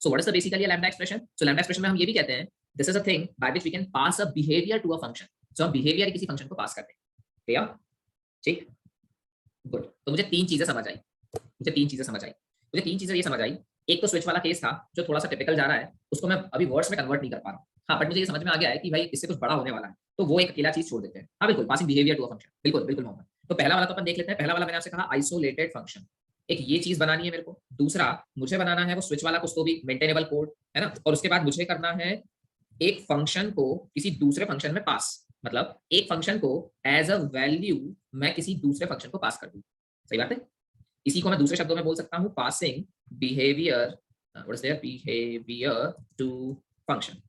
So what is the basically a lambda expression? So lambda expression में हम ये भी कहते हैं this is a thing by which we can pass a behavior to a function। So हम behavior किसी function को पास करते हैं। Clear? ठीक? Good। तो मुझे तीन चीजें समझ आई। ये समझ आई। एक तो स्विच वाला केस था जो थोड़ा सा टिपिकल जा रहा है, उसको मैं अभी वर्ड्स में कन्वर्ट नहीं कर पा रहा हूँ। हाँ, बट मुझे ये समझ में आ गया है कि भाई इससे कुछ बड़ा होने वाला है, तो वो एक अकेला चीज छोड़ देते हैं। हाँ बिल्कुल, passing behaviour to a function, बिल्कुल बिल्कुल मोहम्मद। तो पहला वाला तो अपन देख लेते हैं। पहला वाला मैंने आपसे कहा आइसोलेटेड फंक्शन, एक ये चीज बनानी है मेरे को। दूसरा मुझे बनाना है वो स्विच वाला कुछ तो भी मेंटेनेबल कोड, है ना। और उसके बाद मुझे करना है एक फंक्शन को किसी दूसरे फंक्शन में पास, मतलब एक फंक्शन को एज अ वैल्यू मैं किसी दूसरे फंक्शन को पास कर दूं। सही बात है? इसी को मैं दूसरे शब्दों में बोल सकता हूं passing behaviour, what is there, behaviour to function.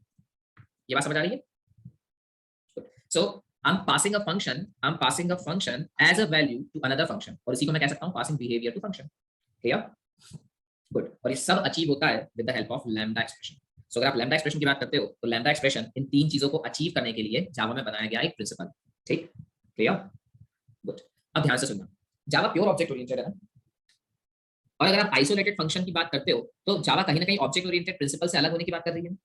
ये बात समझ आ रही है? सो I'm passing a function as a value to another function, और इसी को मैं कह सकता हूं passing behavior to function। Clear? Good. और ये सब अचीव होता है with the help of lambda expression. So अगर आप लैम्डा एक्सप्रेशन की बात करते हो तो लैम्डा एक्सप्रेशन इन तीन चीजों को अचीव करने के लिए जावा में बनाया गया एक प्रिंसिपल। ठीक? क्लियर? गुड। अब ध्यान से सुनना, जावा प्योर ऑब्जेक्ट ओरिएंटेड है ना, और अगर आप आइसोलेटेड फंक्शन की बात करते हो तो जावा कहीं ना कहीं ऑब्जेक्ट ओरिएंटेड प्रिंसिपल से अलग होने की बात कर रही है।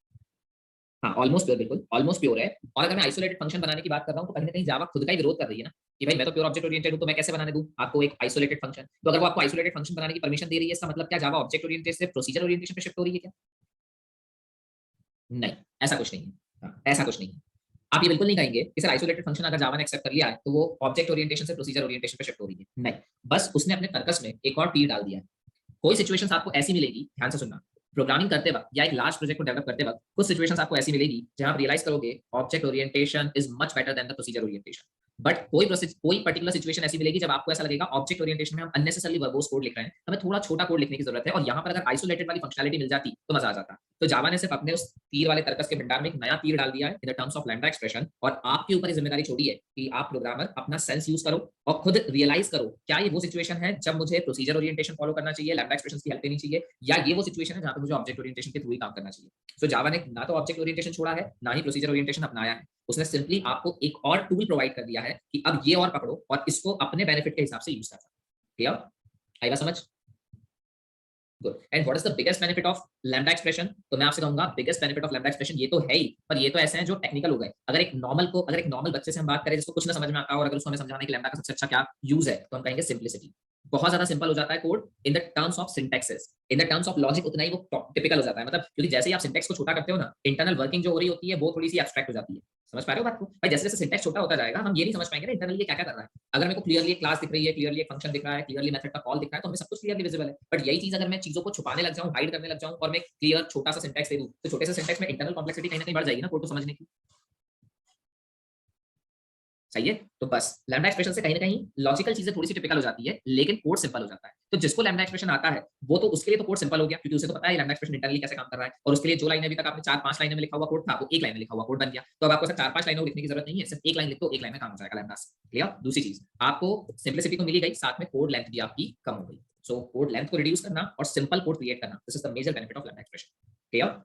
हाँ, ऑलमोस्ट प्योर, बिल्कुल ऑलमोस्ट प्योर है। और अगर मैं आइसोलेटेड फंक्शन बनाने की बात कर रहा हूँ तो कहीं ना कहीं जावा खुद का ही विरोध कर रही है ना कि भाई मैं तो प्योर ऑब्जेक्ट ओरिएंटेड हूँ, तो मैं कैसे बनाने दूं आपको एक आइसोलेटेड फंक्शन। तो अगर वो आपको आइसोलेटेड फंक्शन बनाने की परमिशन दे रही है, इसका मतलब क्या जावा ऑब्जेक्ट ओरिएंटेड से प्रोसीजर ओरिएंटेशन पे शिफ्ट हो रही है क्या? नहीं, ऐसा कुछ नहीं है। हाँ, ऐसा कुछ नहीं है। आप ये बिल्कुल नहीं कहेंगे कि सर आइसोलेटेड फंक्शन अगर जावा ने एक्सेप्ट कर लिया है तो वो ऑब्जेक्ट ओरिएंटेशन से प्रोसीजर ओरिएंटेशन पे शिफ्ट हो रही है। नहीं, बस उसने अपने तर्कस में एक और तीर डाल दिया है। कोई सिचुएशंस आपको ऐसी मिलेगी, ध्यान से सुनना, प्रोग्रामिंग करते वक्त या एक लार्ज प्रोजेक्ट को डेवलप करते वक्त कुछ सिचुएशंस आपको ऐसी मिलेगी जहां आप रियलाइज करोगे object orientation is much better than the procedure orientation. But कोई पर्टिकुलर सिचुएशन ऐसी मिलेगी जब आपको ऐसा लगेगा ऑब्जेक्ट ओरिएंटेशन में हम अननेसेसरली वर्बोस कोड लिख रहे हैं, हमें थोड़ा छोटा कोड लिखने की जरूरत है, और यहाँ पर अगर आइसोलेटेड वाली फंक्शनैलिटी मिल जाती तो मजा आ जाता। तो जावा ने सिर्फ अपने उस तीर वाले तर्कस के भंडार में एक नया तीर डाल दिया है in the terms of lambda expression, और आपके ऊपर ये जिम्मेदारी छोड़ी है कि आप प्रोग्रामर अपना सेंस यूज करो और खुद रियलाइज करो क्या ये वो सिचुएशन है जब मुझे प्रोसीजर ओरिएंटेशन फॉलो करना चाहिए, लैम्डा एक्सप्रेशंस की हेल्प लेनी चाहिए, या ये वो सिचुएशन है जहां पे मुझे ऑब्जेक्ट ओरिएंटेशन के थ्रू ही काम करना चाहिए। सो जावा ने ना तो ऑब्जेक्ट ओरिएंटेशन छोड़ा है, ना ही प्रोसीजर ओरिएंटेशन अपनाया है। उसने सिंपली आपको एक और टूल प्रोवाइड कर दिया है कि अब ये और पकड़ो और इसको अपने बेनिफिट के हिसाब से यूज कर सकते हो। क्लियर? आएगा समझ? Good. And what is the biggest benefit of lambda expression? तो मैं आपसे कहूंगा biggest benefit of lambda expression ये तो है ही, पर ये तो ऐसे हैं जो टेक्निकल हो गए। अगर एक नॉर्मल बच्चे से हम बात करें जिसको कुछ ना समझ में आता हो, और अगर उसको हमें समझाने कि लैम्डा का सबसे अच्छा क्या यूज है, तो हम कहेंगे सिंपलिसिटी। बहुत ज्यादा सिंपल हो जाता है code in the terms of syntaxes, in the terms of logic उतना ही वो टिपिकल हो जाता है। मतलब क्योंकि जैसे ही आप सिंटैक्स को छोटा करते हो ना, इंटरनल वर्किंग जो हो रही होती है वो थोड़ी सी एब्स्ट्रैक्ट हो जाती है। समझ पा रहे हो बात को भाई? जैसे जैसे सिंटैक्स छोटा होता जाएगा हम ये नहीं समझ पाएंगे ना इंटरनली ये क्या क्या कर रहा है। अगर मेरे को क्लियरली एक क्लास दिख रही है, क्लियरली एक फंक्शन दिख रहा है, क्लियरली मेथड का कॉल दिख रहा है, तो हमें सब कुछ क्लियरली विजिबल है। बट यही चीज अगर मैं चीजों को छुपाने लग जाऊं, हाइड करने लग जाऊं, और मैं क्लियर छोटा सा सिंटैक्स दे दूं, तो छोटे से सिंटैक्स में इंटरनल कॉम्प्लेक्सिटी कहीं ना कहीं बढ़ जाएगी ना कोड को समझने की। सही है? तो बस लैम्डा एक्सप्रेशन से कहीं ना कहीं लॉजिकल चीजें थोड़ी सी टिपिकल हो जाती है, लेकिन कोड सिंपल हो जाता है। तो जिसको लैम्डा एक्सप्रेशन आता है वो तो उसके लिए तो कोड सिंपल हो गया, क्योंकि उसे तो पता है लैम्डा एक्सप्रेशन इंटरनली कैसे काम कर रहा है, और उसके लिए जो लाइन अभी तक आपने 4-5 लाइनों में लिखा हुआ कोड था वो एक लाइन में लिखा हुआ कोड बन गया। तो अब आपको 4-5 लाइनों लिखने की जरूरत नहीं है, सिर्फ एक लाइन लिखो, एक लाइन में काम हो जाएगा लैम्डा से। क्लियर? दूसरी चीज, आपको सिंपलिसिटी तो मिली गई, साथ में कोड लेंथ भी आपकी कम हो गई। सो कोड लेंथ को रिड्यूस करना और सिंपल कोड क्रिएट करना, this is the major benefit of lambda expression. Clear?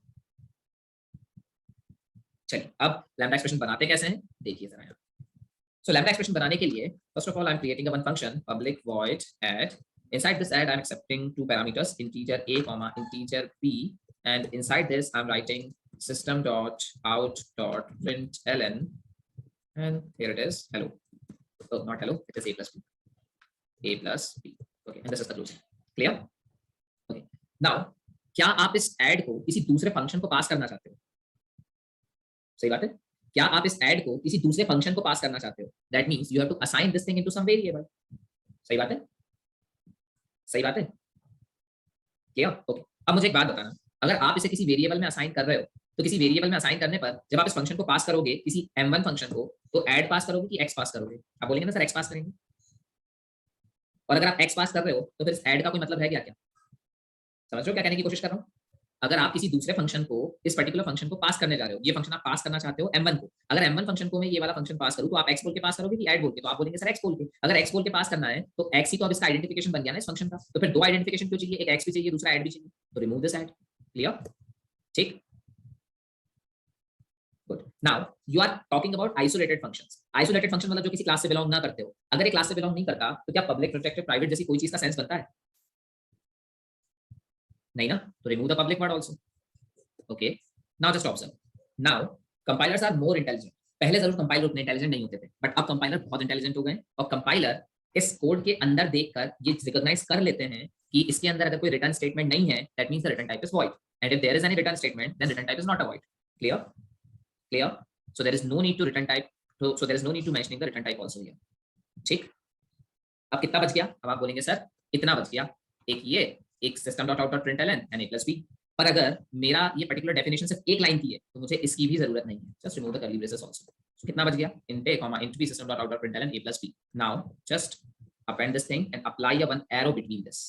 चलिए अब लैम्डा एक्सप्रेशन बनाते कैसे हैं देखिए जरा यहाँ। So lambda expression बनाने के लिए first of all I'm creating a one function public void add. Inside this add I'm accepting two parameters integer a comma integer b, and inside this I'm writing system dot out dot println, and here it is hello. Oh, not hello, it is a plus b. A plus b. Okay, and this is the closing. Clear? Okay. Now क्या आप इस add को किसी दूसरे फंक्शन को पास करना चाहते हो? सही बात है। क्या आप इस ऐड को किसी दूसरे फंक्शन को पास करना चाहते हो? That means you have to assign this thing into some variable. सही बात है? सही बात है? क्लियर? ओके। अब मुझे एक बात बताना, अगर आप इसे किसी वेरिएबल में असाइन कर रहे हो, तो किसी वेरिएबल में असाइन करने पर जब आप इस फंक्शन को पास करोगे किसी m1 फंक्शन को, तो ऐड पास करोगे कि x पास करोगे? आप बोलेंगे ना सर x पास करेंगे। और अगर आप x पास कर रहे हो तो फिर इस ऐड का कोई मतलब है क्या? समझ रहे हो क्या कहने की कोशिश कर रहा हूँ? अगर आप किसी दूसरे फंक्शन को इस पर्टिकुलर फंक्शन को पास करने जा रहे हो, ये फंक्शन आप पास करना चाहते हो m1 को, अगर m1 फंक्शन को मैं ये वाला फंक्शन पास करूं तो आप x बोल के पास करोगे कि ऐड बोल के? तो आप बोलेंगे सर x बोल के। अगर x बोल के पास करना है तो x ही तो अब इसका आइडेंटिफिकेशन बन गया ना इस फंक्शन का, तो फिर दो आइडेंटिफिकेशन क्यों चाहिए? एक x भी चाहिए, दूसरा ऐड भी चाहिए, तो रिमूव दिस ऐड। क्लियर? ठीक। Good. Now you are talking about isolated functions. Isolated function मतलब जो किसी क्लास से बिलोंग ना करते हो। अगर एक क्लास से बिलोंग नहीं करता तो क्या पब्लिक, प्रोटेक्टेड, प्राइवेट जैसी कोई चीज का सेंस बनता है? नहीं ना, तो remove the public word also. Okay, now just observe. Now compilers are more intelligent. पहले जरूर कंपाइलर उतने इंटेलिजेंट नहीं होते थे, बट अब कंपाइलर बहुत इंटेलिजेंट हो गए, और कंपाइलर इस कोड के अंदर देखकर ये रिकॉग्नाइज कर लेते हैं कि इसके अंदर अगर कोई रिटर्न स्टेटमेंट नहीं है, that means the return type is void, and if there is any return statement then return type is not a void. Clear? Clear? So there is no need to return type, so there is no need to mentioning the return type also here. ठीक। अब कितना बच गया? अब आप बोलेंगे सर इतना बच गया, एक ये, एक system dot out dot println and a plus b। पर अगर मेरा ये पर्टिकुलर डेफिनेशन सिर्फ एक लाइन की है तो मुझे इसकी भी जरूरत नहीं है। Just remove the curly braces also. So कितना बच गया? int a comma int b system dot out dot println a plus b. Now just append this thing and apply a one arrow between this.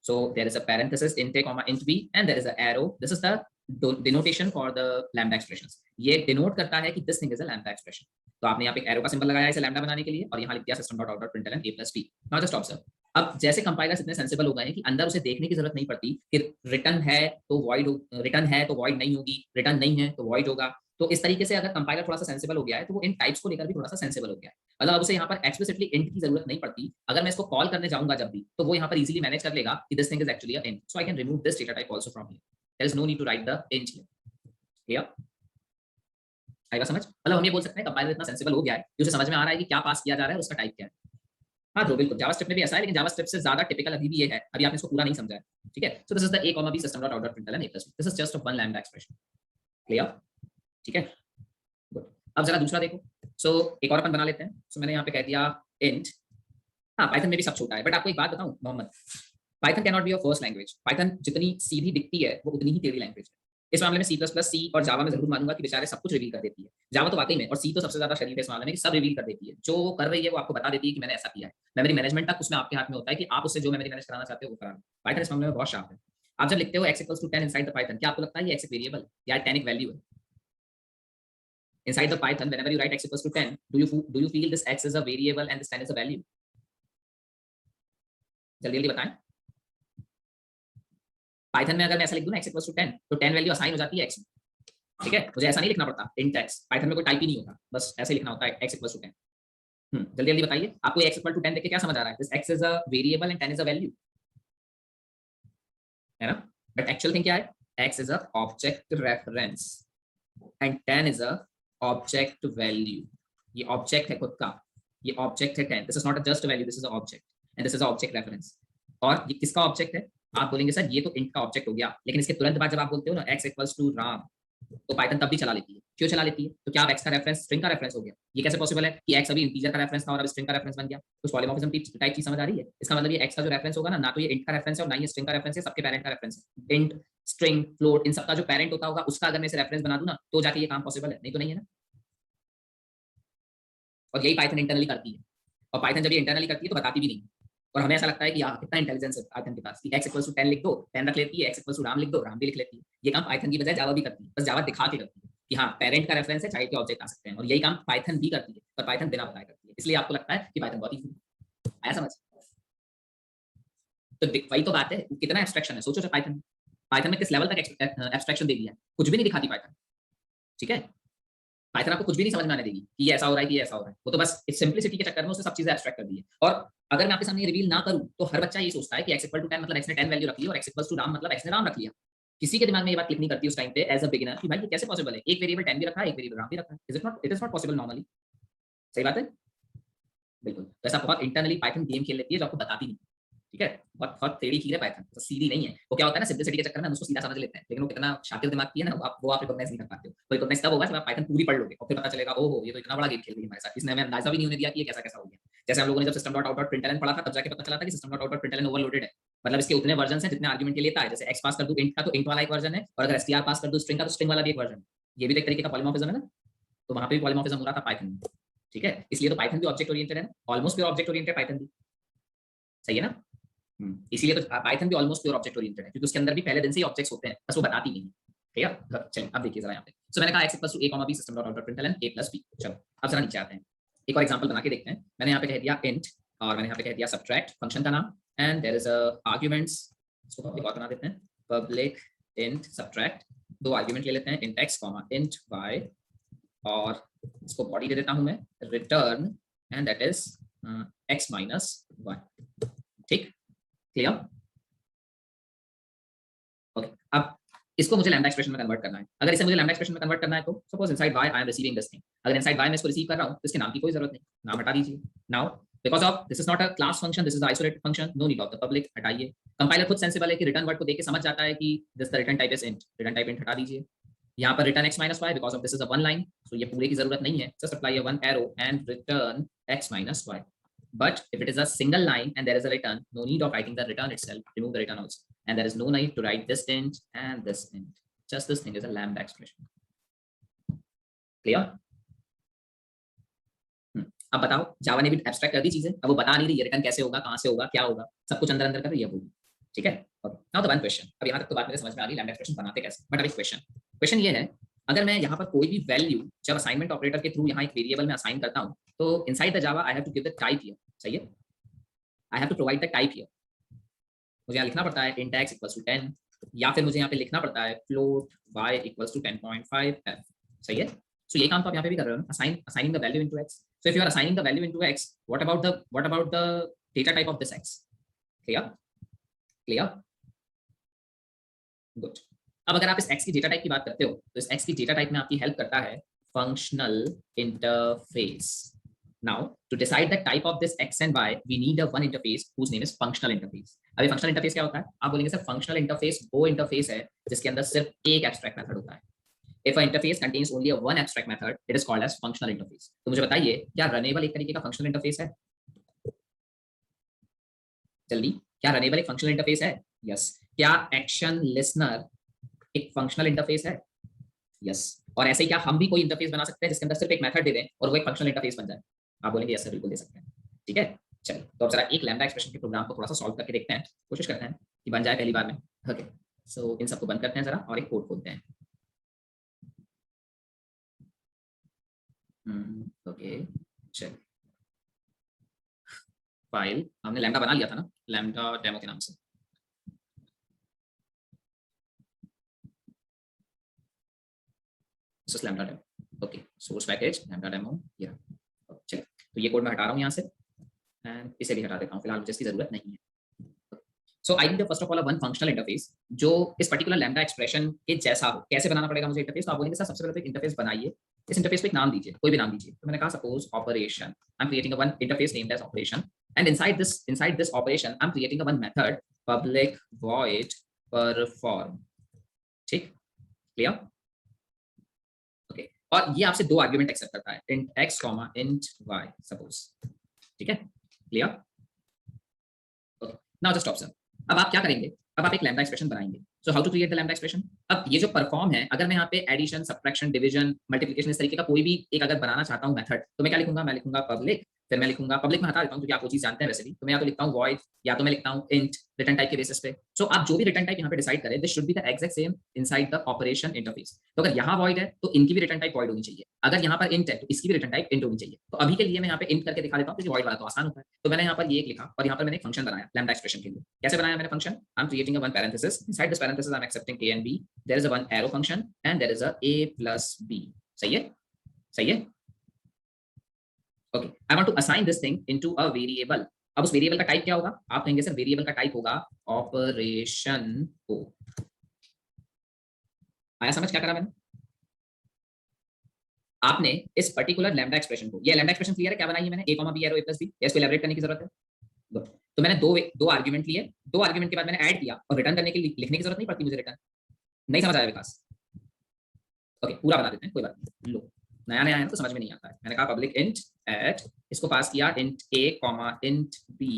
So there is a parenthesis int a comma int b and there is an arrow. This is the denotation for the lambda expressions. ये denote करता है कि this thing is a lambda expression. तो आपने यहाँ पे एक एरो का सिंबल लगाया इसे लैम्डा बनाने के लिए, और यहाँ लिख दिया system dot out dot println a plus b. Now just observe. अब जैसे कंपाइलर्स इतने सेंसिबल हो गए हैं कि अंदर उसे देखने की जरूरत नहीं पड़ती कि रिटर्न है तो वॉइड, रिटर्न है तो वॉइड नहीं होगी, रिटर्न नहीं है तो वॉइड होगा। तो इस तरीके से अगर कंपाइलर थोड़ा सा सेंसिबल हो गया है तो वो इन टाइप्स को लेकर भी थोड़ा सा सेंसिबल हो गया है। मतलब अब उसे यहाँ पर एक्सप्लिसिटली इंट की जरूरत नहीं पड़ती। अगर मैं इसको कॉल करने जाऊंगा जब भी, तो वो यहाँ पर इजीली मैनेज कर लेगा कि this thing is actually a int, so I can remove this data type also from here. There is no need to write the int here. Clear? आएगा समझ? मतलब हम ये बोल सकते हैं कंपाइलर इतना सेंसिबल हो गया है कि उसे समझ में आ रहा है कि क्या पास किया जा रहा है, उसका टाइप क्या है। हाँ जो बिल्कुल जावास्क्रिप्ट में भी ऐसा है, लेकिन जावास्क्रिप्ट से ज्यादा टिपिकल अभी भी ये है, अभी आपने इसको पूरा नहीं समझा है। ठीक है? सो this is the a comma b system dot out dot println a plus b. This is just one lambda expression. Clear? ठीक है? गुड। अब जरा दूसरा देखो। सो एक और अपन बना लेते हैं। सो मैंने यहाँ पे कह दिया int। हाँ पाइथन में भी सब छोटा है, बट आपको एक बात बताऊं Mohammed, Python can not be your first language. Python जितनी सीधी दिखती है वो उतनी ही टेढ़ी लैंग्वेज है। इस मामले में सी और जावा में जरूर मानूंगा कि बेचारे सब कुछ रिवील कर देती है। जावा तो वाकई में, और सी तो सबसे ज्यादा शरीफ है इस मामले में कि सब रिवील कर देती है। जो वो कर रही है वो आपको बता देती है कि मैंने ऐसा किया है। मेमोरी मैनेजमेंट तक उसमें आपके हाथ में होता है कि आप उससे जो मेमोरी मैनेज कराना चाहते हो वो करा लो। पाइथन इस मामले में बहुत शार्प है। आप जब लिखते हो x = 10 इनसाइड द पाइथन, क्या आपको लगता है ये x एक वेरिएबल या 10 एक वैल्यू है? Inside the Python, whenever you write x = 10, do you feel this x is a variable and this 10 is a value? जल्दी जल्दी बताएं। पाइथन में अगर मैं ऐसा लिख दूं ना x = 10, तो 10 वैल्यू असाइन हो जाती है x में। ठीक है, मुझे ऐसा नहीं लिखना पड़ता int x। पाइथन में कोई टाइप ही नहीं होता, बस ऐसे लिखना होता है x = 10। जल्दी जल्दी बताइए, आपको x = 10 देख के क्या समझ आ रहा है? This x is a variable and 10 is a value, है ना? बट एक्चुअल थिंग क्या है? x is a object reference and 10 is a object value। ये ऑब्जेक्ट है खुद का, ये ऑब्जेक्ट है 10। This is not just a value, this is a object and this is a object reference. और ये किसका ऑब्जेक्ट है? आप बोलेंगे सर ये तो इंट का ऑब्जेक्ट हो गया, लेकिन इसके तुरंत बाद जब आप बोलते हो ना x = राम, तो पाइथन तब भी चला लेती है। क्यों चला लेती है? तो क्या अब x का रेफरेंस स्ट्रिंग का रेफरेंस हो गया? ये कैसे पॉसिबल है कि x अभी इंटीजर का रेफरेंस था और अब स्ट्रिंग का रेफरेंस बन गया? कुछ पॉलीमॉर्फिज्म टाइप चीज समझ आ रही है? इसका मतलब ये x का जो रेफरेंस होगा ना तो ये इंट का रेफरेंस है और ना ही स्ट्रिंग का रेफरेंस है, सबके पेरेंट का रेफरेंस है। इंट, स्ट्रिंग, फ्लोट, इन सबका जो पेरेंट होता होगा उसका अगर मैं इसे रेफरेंस बना दूं ना तो जाके ये काम पॉसिबल है, नहीं तो नहीं है ना। और यही पाइथन इंटरनली करती है। और पाइथन जब ये इंटरनली करती है तो बताती भी नहीं। और हमें ऐसा लगता है कि यार कितना इंटेलिजेंस है पाइथन के पास कि x = 10 लिख दो, 10 रख लेती है, x = राम लिख दो, राम भी लिख लेती है। ये काम पाइथन की बजाय जावा भी करती है, बस जावा दिखा के करती है कि हाँ पेरेंट का रेफरेंस है, चाइल्ड के ऑब्जेक्ट आ सकते हैं। और यही काम पाइथन भी करती है, पर पाइथन बिना बताए करती है। इसलिए आपको लगता है कि पाइथन बहुत ही आया समझ। तो वही तो बात है, कितना एब्स्ट्रैक्शन है सोचो। पाइथन पाइथन में किस लेवल तक एब्स्ट्रैक्शन दे दिया है, कुछ भी नहीं दिखाती पाइथन। ठीक है, पाइथन आपको कुछ भी नहीं समझ में आने देगी कि ये ऐसा हो रहा है कि ये ऐसा हो रहा है। वो तो बस इस सिंपलिसिटी के चक्कर में उसने सब चीजें एब्स्ट्रैक्ट कर दी है। और अगर मैं आपके सामने रिवील ना करूं तो हर बच्चा ये सोचता है कि x = 10 मतलब x ने 10 वैल्यू रख ली और x = राम मतलब x ने राम रख लिया। किसी के दिमाग में ये बात क्लिक नहीं करती उस टाइम पे एज अ बिगिनर कि भाई ये कैसे पॉसिबल है, एक वेरिएबल 10 भी रखा है, एक वेरिएबल राम भी रखा है। It is not possible normally. सही बात है, बिल्कुल। तो ऐसा बहुत इंटरनली पाइथन गेम खेल लेती है जो आपको बताती नहीं। ठीक है, बहुत बहुत टेढ़ी खीर है पाइथन, तो सीधी नहीं है। वो क्या होता है ना, सिंपलिसिटी के चक्कर में हम उसको सीधा समझ लेते हैं, लेकिन वो कितना शातिर दिमाग की है ना, वो आप रिकॉग्नाइज नहीं कर पाते हो। वो रिकॉग्नाइज तब होगा जब आप पाइथन पूरी पढ़ लोगे और फिर पता चलेगा ओहो ये तो इतना बड़ा गेम खेल रही है हमारे साथ, इसने हमें अंदाजा भी नहीं होने दिया कि ये कैसा कैसा हो गया। जैसे हम लोगों ने जब system.out.println पढ़ा था तब जाके पता चला था कि system.out.println ओवरलोडेड है। मतलब इसके उतने वर्जन हैं जितने आर्गुमेंट के लेता है। जैसे x पास कर दूं इंट का तो इंट वाला एक वर्जन है, और अगर str पास कर दूं स्ट्रिंग का तो स्ट्रिंग वाला भी एक वर्जन है। ये भी तो एक तरीके का पॉलीमॉर्फिज्म है ना, तो वहां पे भी पॉलीमॉर्फिज्म हो रहा था पाइथन में। ठीक है, इसलिए तो पाइथन भी ऑब्जेक्ट ओरिएंटेड है ना, almost pure object oriented Python भी। सही है ना। इसीलिए तो पाइथन भी ऑलमोस्ट प्योर ऑब्जेक्ट ओरिएंटेड है, क्योंकि उसके अंदर भी पहले दिन से ही ऑब्जेक्ट्स होते हैं, बस वो बताती नहीं है। ठीक है, चलिए अब देखिए जरा यहाँ पे। सो मैंने कहा x = a, b system.out.println a + b। चलो अब जरा नीचे आते हैं, एक और एग्जांपल बना के देखते हैं। मैंने यहाँ पे कह दिया int और मैंने यहाँ पे कह दिया subtract फंक्शन का नाम, and there is a arguments. इसको पब्लिक और बना देते हैं, पब्लिक int subtract। दो आर्गुमेंट ले लेते हैं, int x, int y, और इसको बॉडी दे देता हूं मैं return, and that is x - y। ठीक, क्लियर। ओके, अब इसको मुझे लैम्डा एक्सप्रेशन में कन्वर्ट करना है। अगर इसे मुझे लैम्डा एक्सप्रेशन में कन्वर्ट करना है तो suppose inside y I am receiving this thing. अगर इनसाइड y मैं इसको रिसीव कर रहा हूं तो इसके नाम की कोई जरूरत नहीं, नाम हटा दीजिए। Now because of this is not a class function, this is isolated function, no need of the public, हटाइए। कंपाइलर खुद सेंसिबल है कि रिटर्न वर्ड को देख के समझ जाता है कि this the return type is int, return type int हटा दीजिए। यहाँ पर return x - y because of this is a one line, so ये पूरे की जरूरत नहीं है, just apply a one arrow and return x - y। But if it is a single line and there is a return, no need of writing the return itself, remove the return also. And there is no need to write this int and this int. Just this thing is a lambda expression. Clear? अब बताओ, जावा ने भी एब्स्ट्रैक्ट कर दी चीजें, अब वो बता नहीं रही है रिटर्न कैसे होगा, कहां से होगा, क्या होगा, सब कुछ अंदर अंदर कर रही है वो। ठीक है, नाउ द वन क्वेश्चन। अब यहाँ तक तो बात मेरे समझ में आ गई लैम्डा एक्सप्रेशन बनाते कैसे, बट अब एक क्वेश्चन ये है, अगर मैं यहाँ पर कोई भी वैल्यू जब असाइनमेंट ऑपरेटर के थ्रू यहाँ एक वेरिएबल में असाइन करता हूँ तो inside the Java I have to give the type here. सही है, I have to provide the type here. मुझे यहाँ लिखना पड़ता है int x = 10, या फिर मुझे यहाँ पे लिखना पड़ता है float y = 10.5f। सही है, सो ये काम तो आप यहाँ पे भी कर रहे हो ना, assigning the value into x। So if you are assigning the value into x, what about the data type of this x? Clear? Good। अब अगर आप इस x की डेटा टाइप की बात करते हो तो इस x की डेटा टाइप में आपकी हेल्प करता है functional interface. Now, to decide the type of this x and y, we need a one interface whose name is functional interface। अभी functional interface क्या होता है? आप बोलेंगे सर functional interface वो interface है जिसके अंदर सिर्फ एक abstract method होता है। If an interface contains only a one abstract method, it is called as functional interface। तो मुझे बताइए क्या runnable एक तरीके का functional interface है? जल्दी क्या रनेबल एक फंक्शनल इंटरफेस है? यस। क्या एक्शन लिसनर एक फंक्शनल इंटरफेस है? यस। और ऐसे ही क्या हम भी कोई इंटरफेस बना सकते हैं जिसके अंदर सिर्फ एक मेथड दे दें और वो एक फंक्शनल इंटरफेस बन जाए? आप बोलेंगे यस सर, बिल्कुल दे सकते हैं। ठीक है, चलिए तो अब जरा एक लैम्डा एक्सप्रेशन के प्रोग्राम को थोड़ा सा सॉल्व करके देखते हैं, कोशिश करते हैं कि बन जाए पहली बार में। ओके, सो इन सबको बंद करते हैं जरा और एक कोड खोलते हैं। ओके, चलिए फाइल हमने लैम्डा बना लिया था ना, लैम्डा डेमो के नाम से। This is lambda demo. Okay, source package lambda demo, या चलिए तो ये कोड मैं हटा रहा हूँ यहाँ से एंड इसे भी हटा देता हूँ, फिलहाल मुझे इसकी जरूरत नहीं है। So I need first of all one functional interface जो इस पर्टिकुलर लैम्डा एक्सप्रेशन के जैसा हो। कैसे बनाना पड़ेगा मुझे इंटरफेस? तो आप बोलेंगे सर सबसे पहले तो एक इंटरफेस बनाइए, इस इंटरफेस पे एक नाम दीजिए, कोई भी नाम दीजिए। तो मैंने कहा suppose operation, I am creating one interface named as operation and inside this operation I am creating one method public void perform. ठीक, क्लियर? ओके, और ये आपसे दो आर्गुमेंट एक्सेप्ट करता है, int x, int y suppose. ठीक है, clear? Okay, now just observe. अब आप क्या करेंगे? अब आप एक लैम्डा एक्सप्रेशन बनाएंगे। So how to create the lambda expression? अब ये जो परफॉर्म है, अगर मैं यहाँ पे एडिशन, सब्ट्रैक्शन, डिवीजन, मल्टीप्लिकेशन, इस तरीके का कोई भी एक अगर बनाना चाहता हूँ मेथड, तो मैं क्या लिखूंगा? मैं लिखूंगा पब्लिक, फिर मैं लिखूंगा पब्लिक में हटा देता हूँ क्योंकि आप वो चीज जानते हैं वैसे भी, तो मैं या तो लिखता हूँ वॉइड या तो मैं लिखता हूँ इंट, रिटर्न टाइप के बेसिस पे। सो आप जो भी रिटर्न टाइप यहाँ पे डिसाइड करें, this should be the exact same inside the operation interface. तो अगर यहाँ वॉइड है तो इनकी भी रिटर्न टाइप वॉइड होनी चाहिए, अगर यहाँ पर इंट है तो इसकी भी रिटर्न टाइप इंट होनी चाहिए। तो अभी के लिए मैं यहाँ पे इंट करके दिखा देता हूँ क्योंकि वॉइड वाला तो आसान होता है। तो मैंने यहाँ पर ये एक लिखा और यहाँ पर मैंने एक फंक्शन बनाया लैम्डा एक्सप्रेशन के लिए। कैसे बनाया मैंने function? I am creating one parenthesis, inside this parenthesis I am accepting a and b, there is one arrow function and there is a plus b। सही है, सही है। Okay, I want to assign this thing into a variable. अब उस वेरिएबल का टाइप क्या होगा? आप कहेंगे सर वेरिएबल का टाइप होगा ऑपरेशन ओ। आया समझ क्या करा मैंने? आपने इस पर्टिकुलर लैम्डा एक्सप्रेशन को, ये लैम्डा एक्सप्रेशन क्लियर है क्या बनाई है मैंने? a, b arrow a plus b, इसको एलैबोरेट करने की जरूरत है? गुड। तो मैंने दो आर्गुमेंट लिए, दो आर्गुमेंट के बाद मैंने ऐड किया और रिटर्न करने के लिए लिखने की जरूरत नहीं पड़ती मुझे रिटर्न। नहीं समझ आया विकास? ओके, पूरा बता देते हैं, कोई बात नहीं। लो, नया नया है ना तो समझ में नहीं आता है। मैंने कहा पब्लिक इंट एट, इसको पास किया इंट a, इंट b,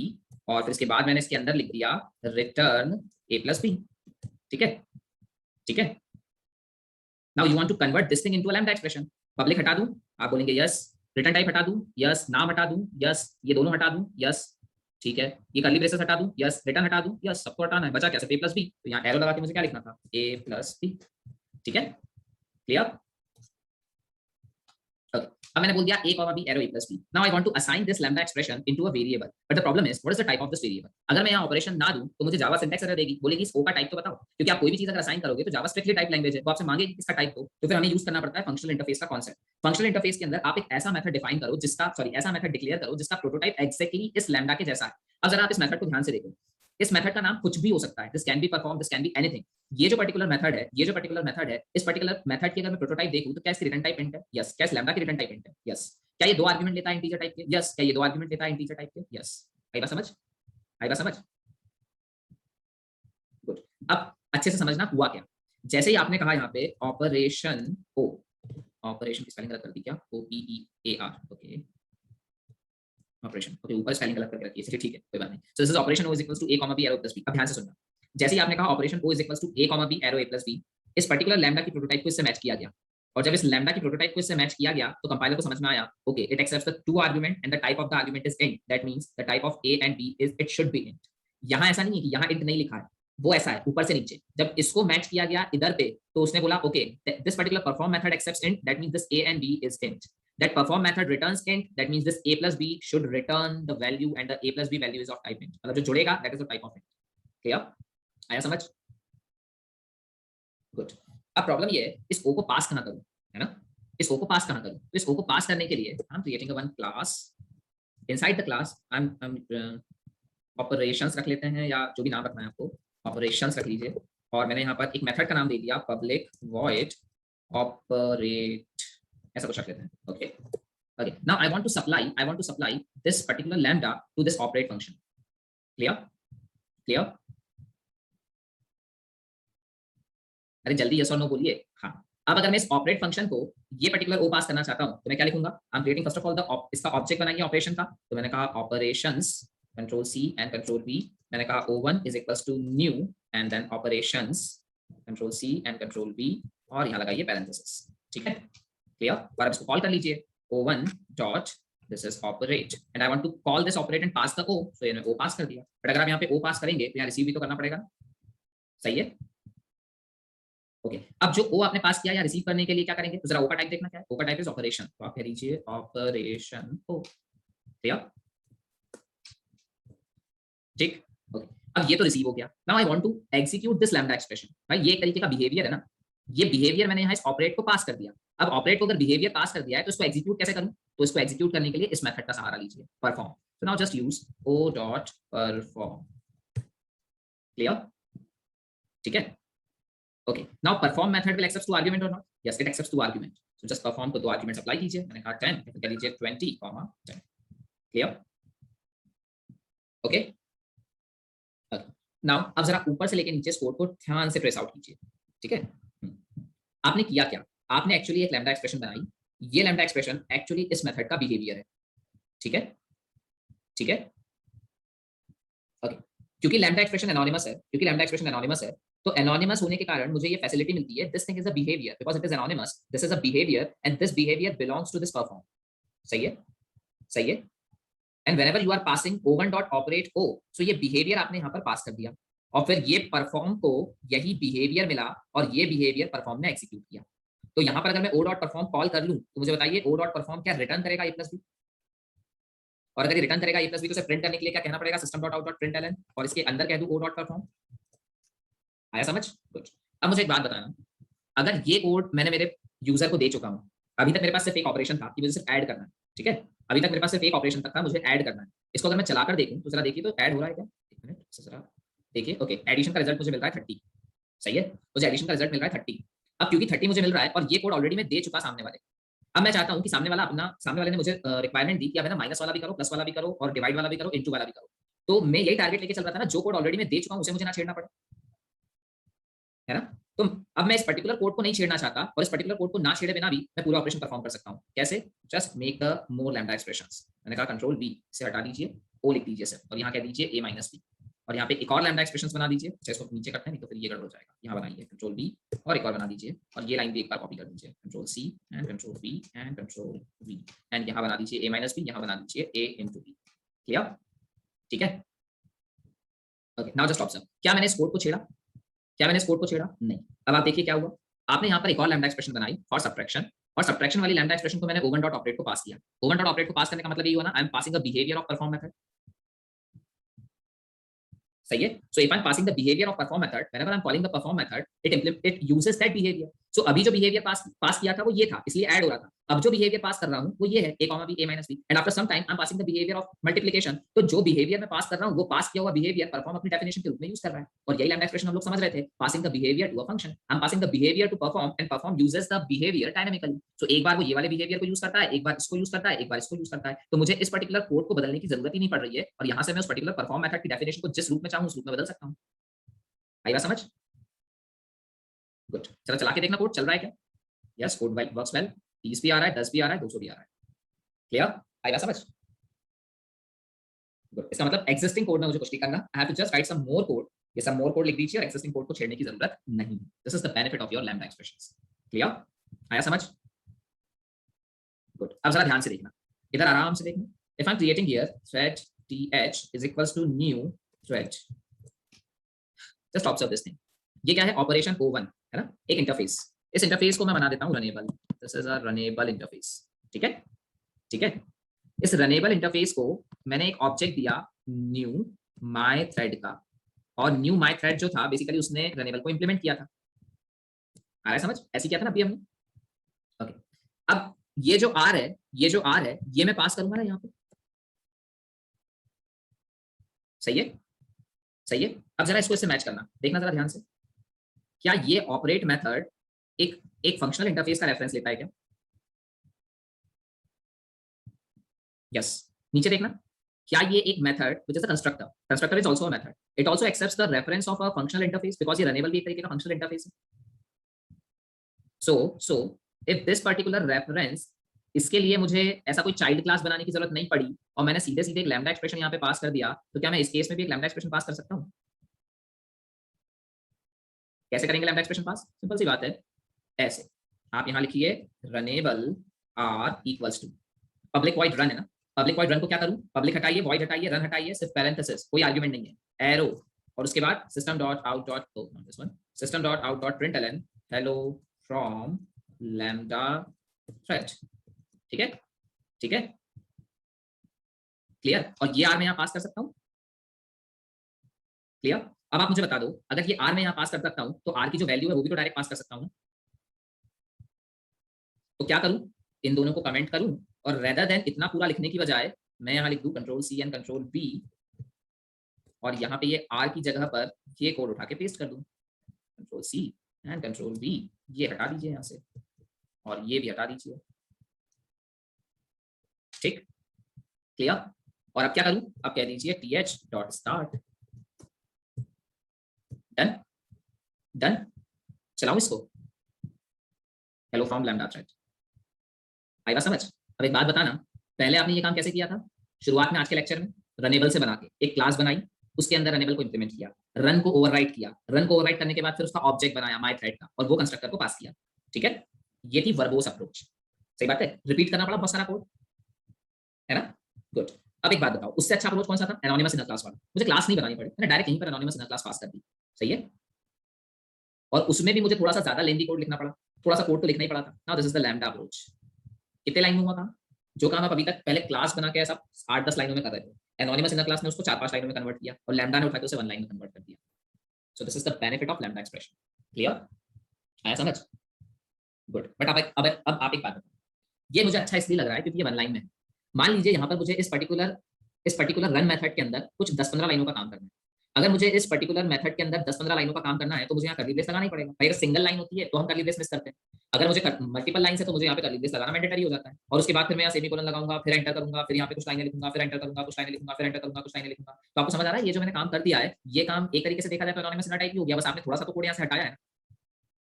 और फिर इसके बाद मैंने इसके अंदर लिख दिया रिटर्न a plus b। ठीक है, ठीक है। Now you want to convert this thing into a lambda expression. Public हटा दूं? आप बोलेंगे यस। रिटर्न टाइप हटा दूं? यस। नाम हटा दूं? यस। ये दोनों हटा दूं? यस। ठीक है, ये कर्ली ब्रेसेस हटा दूं? यस। रिटर्न हटा दूं? यस। सबको हटाना है, बचा क्या? सिर्फ a plus b। तो यहाँ एरो लगा के मुझे क्या लिखना था? a plus b। ठीक है, क्लियर? Okay. अब मैंने बोल दिया a, b arrow a plus b. Now I want to assign this lambda expression into a variable. But the problem is, what is the type of this variable? अगर मैं यहाँ ऑपरेशन ना दूं तो मुझे जावा सिंटैक्स एरर देगी, बोलेगी इस o का टाइप तो बताओ, क्योंकि आप कोई भी चीज अगर असाइन करोगे तो जावा स्ट्रिक्टली टाइप लैंग्वेज है, वो आपसे मांगेगी इसका टाइप दो। तो फिर हमें यूज करना पड़ता है फंक्शनल इंटरफेस का कॉन्सेप्ट। फंक्शनल इंटरफेस के अंदर आप एक ऐसा मेथड डिफाइन करो जिसका, सॉरी, ऐसा मेथड डिक्लेयर करो जिसका प्रोटोटाइप एक्जैक्टली इस लैम्डा के जैसा है। अब जरा आप इस मेथड को ध्यान से देखो, इस मेथड का नाम कुछ भी हो सकता है, this can be perform, this can be anything. ये जो पर्टिकुलर मेथड है, ये जो पर्टिकुलर मेथड है, इस पर्टिकुलर मेथड की अगर मैं प्रोटोटाइप देखूं तो क्या इसकी रिटर्न टाइप इंट है? यस। क्या इस लैम्डा की रिटर्न टाइप इंट है? यस। क्या ये दो आर्गुमेंट लेता है इंटीजर टाइप के? यस। क्या ये दो आर्गुमेंट लेता है इंटीजर टाइप के? यस। आई बात समझ? आई बात समझ? गुड। अब अच्छे से समझना हुआ क्या। जैसे ही आपने कहा यहाँ पे ऑपरेशन ओ, ऑपरेशन की स्पेलिंग गलत कर दी क्या? O P E A R, okay, operation, okay, ऊपर स्पेलिंग गलत करके रखी है, ठीक है, कोई बात नहीं। So this is operation O is equals to a, b arrow plus b। अब ध्यान से सुनना, जैसे ही आपने कहा operation O is equals to a, b arrow a plus b, इस पर्टिकुलर लैम्डा की प्रोटोटाइप को इससे मैच किया गया, और जब इस लैम्डा की प्रोटोटाइप को इससे मैच किया गया तो कंपाइलर को समझ में आया, okay, it accepts the two argument and the type of the argument is int, that means the type of a and b is, it should be int. यहाँ ऐसा नहीं है कि यहाँ इंट नहीं लिखा है, वो ऐसा है ऊपर से नीचे। जब इसको मैच किया गया इधर पे तो उसने बोला okay, this particular perform method accepts int, that means this a and b is int. That perform method returns int, that means this a plus b should return the value and the a plus b value is of type int. मतलब जो जुड़ेगा that is the type of int. Clear? आया समझ? Good. अब प्रॉब्लम ये है इस o को पास कहाँ करूँ, है ना? इस o को पास कहाँ करूँ? तो इस o को पास करने के लिए I'm creating a one class. Inside the class I'm operations रख लेते हैं या जो भी नाम रखना है आपको, operations रख लीजिए, और मैंने यहाँ पर एक मेथड का नाम दे दिया public void operate, ऐसा कुछ रख लेते हैं, okay. Okay, now I want to supply this particular lambda to this operate function. Clear? Clear? अरे जल्दी yes or no बोलिए। हाँ, अब अगर मैं इस ऑपरेट फंक्शन को ये पर्टिकुलर ओ पास करना चाहता हूँ तो मैं क्या लिखूंगा? I am creating first of all the इसका ऑब्जेक्ट बनाइए ऑपरेशन का, तो मैंने कहा operations, control C and control V, मैंने कहा O1 is equals to new and then operations control C and control V और यहाँ लगाइए पैरेंथेसिस, ठीक है, क्लियर। और अब इसको कॉल कर लीजिए O1 dot this is operate and I want to call this operate and pass the O, so ये O पास कर दिया। बट अगर आप यहाँ पे O पास करेंगे तो यहाँ रिसीव भी तो करना पड़ेगा, सही है। ओके अब जो O आपने पास किया या रिसीव करने के लिए क्या करेंगे, तो जरा O का टाइप देखना क्या है। O का टाइप इज ऑपरेशन, तो आप कह दीजिए ऑपरेशन O, क्लियर, ठीक। ओके अब ये तो रिसीव हो गया। Now I want to execute this lambda expression. भाई ये एक तरीके का बिहेवियर है ना, ये बिहेवियर मैंने यहाँ इस ऑपरेट को पास कर दिया। अब ऑपरेट को अगर बिहेवियर पास कर दिया है तो इसको एग्जीक्यूट कैसे करूं, तो इसको एग्जीक्यूट करने के लिए इस मेथड का सहारा लीजिए, perform. So now just use O dot perform, clear, ठीक है। Okay now perform method will accept two argument और not, yes it accepts two argument. So just perform को दो आर्गुमेंट्स अप्लाई कीजिए, मैंने कहा 10 तो कह लीजिए 20, 10, क्लियर, ओके। नाउ अब जरा ऊपर से लेके नीचे कोड को ध्यान से ट्रेस आउट कीजिए, ठीक है। आपने किया क्या, आपने एक्चुअली एक लैम्डा एक्सप्रेशन बनाई, ये लैम्डा एक्सप्रेशन एक्चुअली इस मेथड का बिहेवियर है, ठीक है, ठीक है, ओके। क्योंकि लैम्डा एक्सप्रेशन एनोनिमस है, क्योंकि लैम्डा एक्सप्रेशन एनोनिमस है, तो एनोनिमस होने के कारण मुझे ये फैसिलिटी मिलती है, this thing is a behaviour because it is anonymous, this is a behaviour and this behaviour belongs to this perform, सही है, सही है। And whenever you are passing O1 dot operate O, so ये बिहेवियर आपने यहाँ पर पास कर दिया और फिर ये परफॉर्म को यही बिहेवियर मिला और ये बिहेवियर परफॉर्म ने एग्जीक्यूट किया। तो यहाँ पर अगर मैं O डॉट परफॉर्म कॉल कर लूं तो मुझे बताइए O डॉट परफॉर्म क्या रिटर्न करेगा A प्लस बी, और अगर ये रिटर्न करेगा A प्लस बी तो उसे प्रिंट करने के लिए क्या कहना पड़ेगा, system dot out dot println, और इसके अंदर कह दूं O डॉट परफॉर्म। आया समझ, गुड। अब मुझे एक बात बताना, अगर ये कोड मैंने मेरे यूजर को दे चुका हूँ, अभी तक मेरे पास सिर्फ एक ऑपरेशन था कि मुझे सिर्फ ऐड करना है, ठीक है, अभी तक मेरे पास सिर्फ एक ऑपरेशन तक था, मुझे ऐड करना है। इसको अगर मैं चलाकर देखूं तो जरा देखिए तो ऐड हो रहा है क्या, एक मिनट जरा देखिए, ओके एडिशन का रिजल्ट मुझे मिल रहा है 30, सही है, मुझे एडिशन का रिजल्ट मिल रहा है 30। अब क्योंकि 30 मुझे मिल रहा है और ये कोड ऑलरेडी मैं दे चुका सामने वाले, अब मैं चाहता हूं कि सामने वाले ने मुझे रिक्वायरमेंट दी कि अब है ना माइनस वाला भी करो, प्लस वाला भी करो और डिवाइड वाला भी करो, इनटू वाला भी करो। तो मैं यही टारगेट लेके चल रहा था ना, जो कोड ऑलरेडी मैं दे चुका हूं उसे मुझे ना छेड़ना पड़े, है ना। तो अब मैं इस पर्टिकुलर कोड को नहीं छेड़ना चाहता और इस पर्टिकुलर कोड को ना छेड़े बिना भी मैं पूरा ऑपरेशन परफॉर्म कर सकता हूं। कैसे, just make the more lambda expressions. मैंने कहा कंट्रोल बी से हटा दीजिए, O लिख दीजिए सर, और यहाँ कह दीजिए A माइनस बी, और यहाँ पे एक और लैम्डा एक्सप्रेशंस बना दीजिए। अच्छा इसको नीचे करते हैं नहीं तो फिर ये गड़बड़ हो जाएगा, यहाँ बनाइए कंट्रोल बी और एक और बना दीजिए, और ये लाइन भी एक बार कॉपी कर दीजिए, control C and control B and control V, and यहाँ बना दीजिए A माइनस बी, यहाँ बना दीजिए A इंटू बी, क्लियर, ठीक है। ओके नाउ जस्ट ऑब्जर्व, क्या मैंने इस कोड को छेड़ा, क्या मैंने इस कोड को छेड़ा, नहीं। अब आप देखिए क्या हुआ, आपने यहाँ पर एक और लैम्डा एक्सप्रेशन बनाई फॉर सब्ट्रैक्शन, और सब्ट्रैक्शन वाली लैम्डा एक्सप्रेशन को मैंने O1 डॉट ऑपरेट को पास किया। O1 डॉट ऑपरेट को पास करने का मतलब ये हुआ ना, I am passing the behaviour of perform method, सही है। So if I am passing the behaviour of perform method, whenever I am calling the perform method it uses that behaviour. So अभी जो बिहेवियर पास किया था वो ये था, इसलिए ऐड हो रहा था। अब जो बिहेवियर पास कर रहा हूं वो ये है A, B, A minus B, and after some time I am passing the behaviour of multiplication. तो जो बिहेवियर मैं पास कर रहा हूं वो पास किया हुआ बिहेवियर परफॉर्म अपनी डेफिनेशन के रूप में यूज कर रहा है, और यही लैम्डा एक्सप्रेशन हम लोग समझ रहे थे, passing the behaviour to a function. I am passing the behaviour to perform and perform uses the behaviour dynamically. So एक बार वो ये वाले बिहेवियर को यूज करता है, एक बार इसको यूज करता है, एक बार इसको यूज करता है। तो मुझे इस पर्टिकुलर कोड को बदलने की जरूरत ही नहीं पड़ रही है, और यहाँ से मैं उस पर्टिकुलर परफॉर्म मेथड की डेफिनेशन को जिस रूप में चाहूं उस रूप में बदल सकता हूं। आई बात समझ, गुड। चलो चला के देखना कोड चल रहा है क्या, यस कोड वर्क्स वेल, 30 भी आ रहा है, 10 भी आ रहा है, 200 भी आ रहा है, क्लियर, आई बात समझ, गुड। इसका मतलब एग्जिस्टिंग कोड में मुझे कुछ नहीं करना, I have to just write some more code, ये सब मोर कोड लिख दीजिए और एक्सिस्टिंग कोड को छेड़ने की जरूरत नहीं। This is the benefit of your lambda expressions, clear, आया समझ, गुड। अब जरा ध्यान से देखना, इधर आराम से देखना, if I am creating here thread th is equals to new thread, just observe this thing, ये क्या है, ऑपरेशन O1 है ना, एक इंटरफेस, इस इंटरफेस को मैं बना देता हूं runnable, this is a runnable interface, ठीक है, ठीक है। इस रनेबल इंटरफेस को मैंने एक ऑब्जेक्ट दिया न्यू माय थ्रेड का, और न्यू माय थ्रेड जो था बेसिकली उसने रनेबल को इंप्लीमेंट किया था, आ रहा है समझ, ऐसे किया था ना अभी हमने, ओके। अब ये जो R है, ये जो R है, ये मैं पास करूंगा ना यहाँ पे, सही है, सही है। अब जरा इसको इससे मैच करना, देखना जरा ध्यान से, क्या ये ऑपरेट मेथड एक फंक्शनल इंटरफेस का रेफरेंस लेता है क्या, यस, नीचे देखना, क्या ये एक method which is a constructor, constructor is also a method, it also accepts the reference of a functional interface because ये रनेबल भी एक तरीके का फंक्शनल इंटरफेस है। So if this particular reference इसके लिए मुझे ऐसा कोई चाइल्ड क्लास बनाने की जरूरत नहीं पड़ी और मैंने सीधे सीधे एक लैम्डा एक्सप्रेशन यहाँ पे पास कर दिया, तो क्या मैं इस केस में भी एक लैम्डा एक्सप्रेशन पास कर सकता हूँ? कैसे करेंगे लैम्डा एक्सप्रेशन पास? सिंपल सी बात है, ऐसे आप यहाँ लिखिए runnable R equals to public void run है ना, पब्लिक वॉइड रन को क्या करूं, पब्लिक हटाइए, वॉइड हटाइए, रन हटाइए, सिर्फ पैरेंथेसिस, कोई आर्गुमेंट नहीं है, एरो, और उसके बाद system dot out dot this one system dot out dot println hello from lambda thread. ठीक है, ठीक है, क्लियर। और ये आर मैं यहाँ पास कर सकता हूँ, क्लियर। अब आप मुझे बता दो, अगर ये आर मैं यहाँ पास कर सकता हूँ तो आर की जो वैल्यू है वो भी तो डायरेक्ट पास कर सकता हूँ। तो क्या करूं, इन दोनों को कमेंट करूं और रेदर देन इतना पूरा लिखने की बजाय मैं यहाँ लिख दूं control C and control B और यहाँ पे ये आर की जगह पर ये कोड उठा के पेस्ट कर दूं, control C and control B, ये हटा दीजिए यहाँ से और ये भी हटा दीजिए। ठीक, क्लियर। और अब क्या करूं, अब कह दीजिए th dot start, done, done, चलाऊं इसको, हेलो फ्रॉम लैम्डा थ्रेड। आई बात समझ? अब एक बात बताना, पहले आपने ये काम कैसे किया था? शुरुआत में आज के लेक्चर में रनेबल से बना के एक क्लास बनाई, उसके अंदर रनेबल को इंप्लीमेंट किया, रन को ओवरराइट किया, रन को ओवरराइट करने के बाद फिर उसका ऑब्जेक्ट बनाया माय थ्रेड का और वो कंस्ट्रक्टर को पास किया। ठीक है, ये थी वर्बोस अप्रोच। सही बात है, रिपीट करना पड़ा बहुत सारा कोड, है ना? गुड। अब एक बात बताओ, उससे अच्छा अप्रोच कौन सा था? एनोनिमस इनर क्लास वाला। मुझे क्लास नहीं बनानी पड़ी, मैंने डायरेक्ट यहीं पर एनोनिमस इनर क्लास पास कर दी। सही है, और उसमें भी मुझे थोड़ा सा ज्यादा लेंथी कोड लिखना पड़ा, थोड़ा सा कोड तो लिखना ही पड़ा था। Now this is the lambda approach. कितने लाइन में हुआ काम? जो काम आप अभी तक पहले क्लास बना के ऐसा 8-10 लाइनों में कर रहे थे, एनोनिमस इनर क्लास ने उसको 4-5 लाइनों में कन्वर्ट किया और लैम्डा ने उठा के उसे 1 लाइन में कन्वर्ट कर दिया। सो this is the benefit of lambda expression. Clear, आया समझ? गुड। बट अब आप एक बात बताओ, ये मुझे अच्छा इसलिए लग रहा है क्योंकि ये 1 लाइन में है। मान लीजिए यहाँ पर मुझे इस पर्टिकुलर रन मेथड के अंदर कुछ 10-15 लाइनों का काम करना है। अगर मुझे इस पर्टिकुलर मेथड के अंदर 10-15 लाइनों का काम करना है तो मुझे यहाँ कर्ली ब्रेस लगाना ही पड़ेगा। भाई अगर सिंगल लाइन होती है तो हम कर्ली ब्रेस मिस करते हैं, अगर मुझे मल्टीपल लाइन है तो मुझे यहाँ पे कर्ली ब्रेस लगाना मैंडेटरी हो जाता है। और उसके बाद फिर मैं यहाँ सेमीकोलन लगाऊंगा, फिर एंटर करूंगा, फिर यहाँ पे कुछ लाइनें लिखूंगा, फिर एंटर करूंगा, कुछ लाइनें लिखूंगा, फिर एंटर करूंगा, कुछ लाइनें लिखूंगा। तो आपको समझ आ रहा है ये जो मैंने काम कर दिया है, ये काम एक तरीके से देखा जाए तो एनोनिमस इनर टाइप ही हो गया, बस आपने थोड़ा सा तो कोड यहाँ से हटाया है।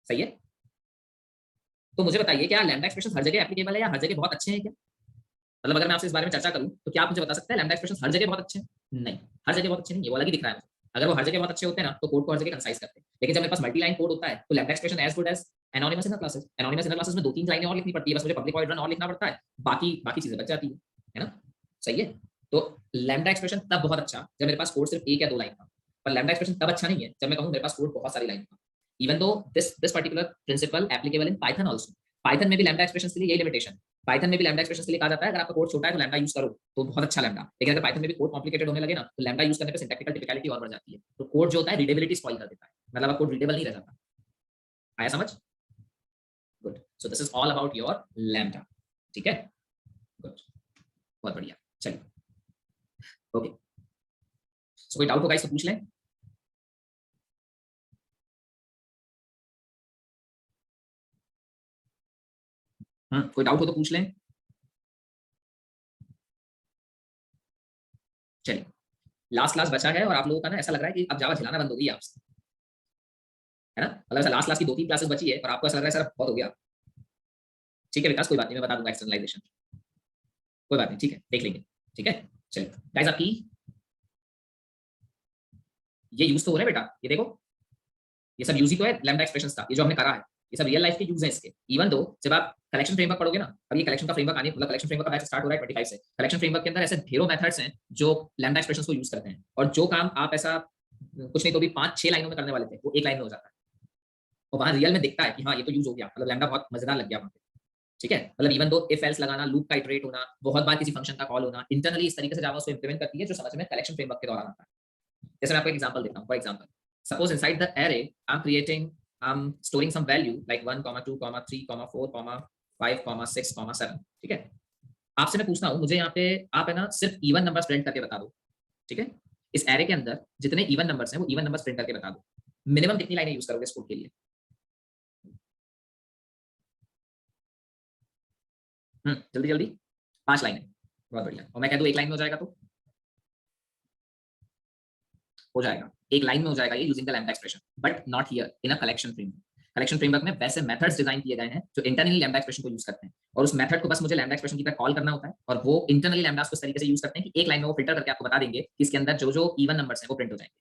सही है, तो मुझे बताइए क्या लैम्डा एक्सप्रेशन हर जगह एप्लीकेबल है या हर जगह बहुत अच्छे हैं क्या? मतलब अगर मैं आपसे इस बारे में चर्चा करूं तो क्या आप मुझे बता सकते हैं लैम्डा एक्सप्रेशन हर जगह बहुत अच्छे हैं? नहीं, हर जगह बहुत अच्छे नहीं, ये वो अलग ही दिख रहा है मुझे। अगर वो हर जगह बहुत अच्छे होते हैं ना तो कोड को हर जगह कंसाइज करते हैं, लेकिन जब मेरे पास मल्टी लाइन कोड होता है तो lambda expression as good as anonymous inner classes. Anonymous inner classes में 2-3 लाइनें और लिखनी पड़ती है, बस मुझे पब्लिक वॉइड रन और लिखना पड़ता है, बाकी बाकी चीजें बच जाती है ना? सही है, तो लैम्डा एक्सप्रेशन तब बहुत अच्छा जब मेरे पास कोड सिर्फ 1 या 2 लाइन का, पर लैम्डा एक्सप्रेशन तब अच्छा नहीं है जब मैं कहूं मेरे पास कोड बहुत सारी लाइन का। Even though this particular principle applicable in Python also. Python में भी लैम्डा एक्सप्रेशन के लिए यही लिमिटेशन, पाइथन में भी लैम्डा एक्सप्रेशन के लिए कहा जाता है अगर आपका कोड छोटा है तो लैम्डा यूज करो तो बहुत अच्छा लैम्डा, लेकिन अगर पाइथन में भी कोड कॉम्प्लिकेटेड होने लगे ना तो लैम्डा यूज करने पे सिंटैक्टिकल टिपिकलिटी और बढ़ जाती है, तो कोड जो होता है रीडेबिलिटी स्पॉइल कर देता है, मतलब आप कोड रीडेबल नहीं रह जाता। आया समझ? Good. So this is all about your lambda. ठीक है, गुड, बहुत बढ़िया। चलिए, ओके, सो कोई डाउट होगा इसको पूछ लें। कोई डाउट हो तो पूछ लें। चलिए, लास्ट क्लास बचा है और आप लोगों का ना ऐसा लग रहा है कि अब जावा झिलाना बंद हो गई आपसे, है ना? मतलब ऐसा लास्ट क्लास की 2-3 क्लासेस बची है और आपको ऐसा लग रहा है सर बहुत हो गया। ठीक है विकास, कोई बात नहीं, मैं बता दूंगा एक्सटर्नलाइजेशन, कोई बात नहीं, ठीक है, देख लेंगे। ठीक है, चलिए गाइस, आपकी ये यूज तो हो रहा है बेटा, ये देखो, ये सब यूज ही तो है लैम्डा एक्सप्रेशंस का, ये जो हमने करा है ये सब रियल लाइफ के यूज है इसके। इवन दो जब आप कलेक्शन फ्रेमवर्क पढ़ोगे ना, अब ये कलेक्शन का फ्रेमवर्क आने, मतलब कलेक्शन फ्रेमवर्क का बैच स्टार्ट हो रहा है 25 से, कलेक्शन फ्रेमवर्क के अंदर ऐसे ढेरों मेथड्स हैं जो लैम्डा एक्सप्रेशंस को यूज करते हैं, और जो काम आप ऐसा कुछ नहीं तो भी 5-6 लाइनों में करने वाले थे वो 1 लाइन में हो जाता है, और वहां रियल में दिखता है कि हाँ ये तो यूज हो गया, मतलब लैम्डा बहुत मजेदार लग गया वहां पे। ठीक है, मतलब इवन दो इफ एल्स लगाना, लूप का इटरेट होना, बहुत बार किसी फंक्शन का कॉल होना, इंटरनली इस तरीके से जावा उसको इंप्लीमेंट करती है जो समझ में कलेक्शन फ्रेमवर्क के दौरान आता है। जैसे मैं आपको एक एग्जांपल देता हूं, for example suppose inside the array I am storing some value like 1, 2, 3, 4, 5, 6, 7। ठीक है, आपसे मैं पूछता हूं मुझे यहाँ पे आप है ना सिर्फ इवन नंबर्स प्रिंट करके बता दो। ठीक है, इस एरे के अंदर जितने इवन नंबर्स हैं वो इवन नंबर्स प्रिंट करके बता दो। मिनिमम कितनी लाइनें यूज करोगे इस कोड के लिए? जल्दी जल्दी, 5 लाइनें, बहुत बढ़िया। और मैं कह दूं 1 लाइन में हो जाएगा तो हो जाएगा, 1 लाइन में हो जाएगा ये using the lambda expression, but not here in a collection framework. Collection framework में वैसे मेथड्स डिजाइन किए गए हैं जो इंटरनली लैम्डा एक्सप्रेशन को यूज करते हैं, और उस मेथड को बस मुझे लैम्डा एक्सप्रेशन की तरह कॉल करना होता है, और वो इंटरनली लैम्डास को इस तरीके से यूज करते हैं कि एक लाइन में वो फिल्टर करके आपको बता देंगे कि इसके अंदर जो जो इवन नंबर्स हैं वो प्रिंट हो जाएंगे।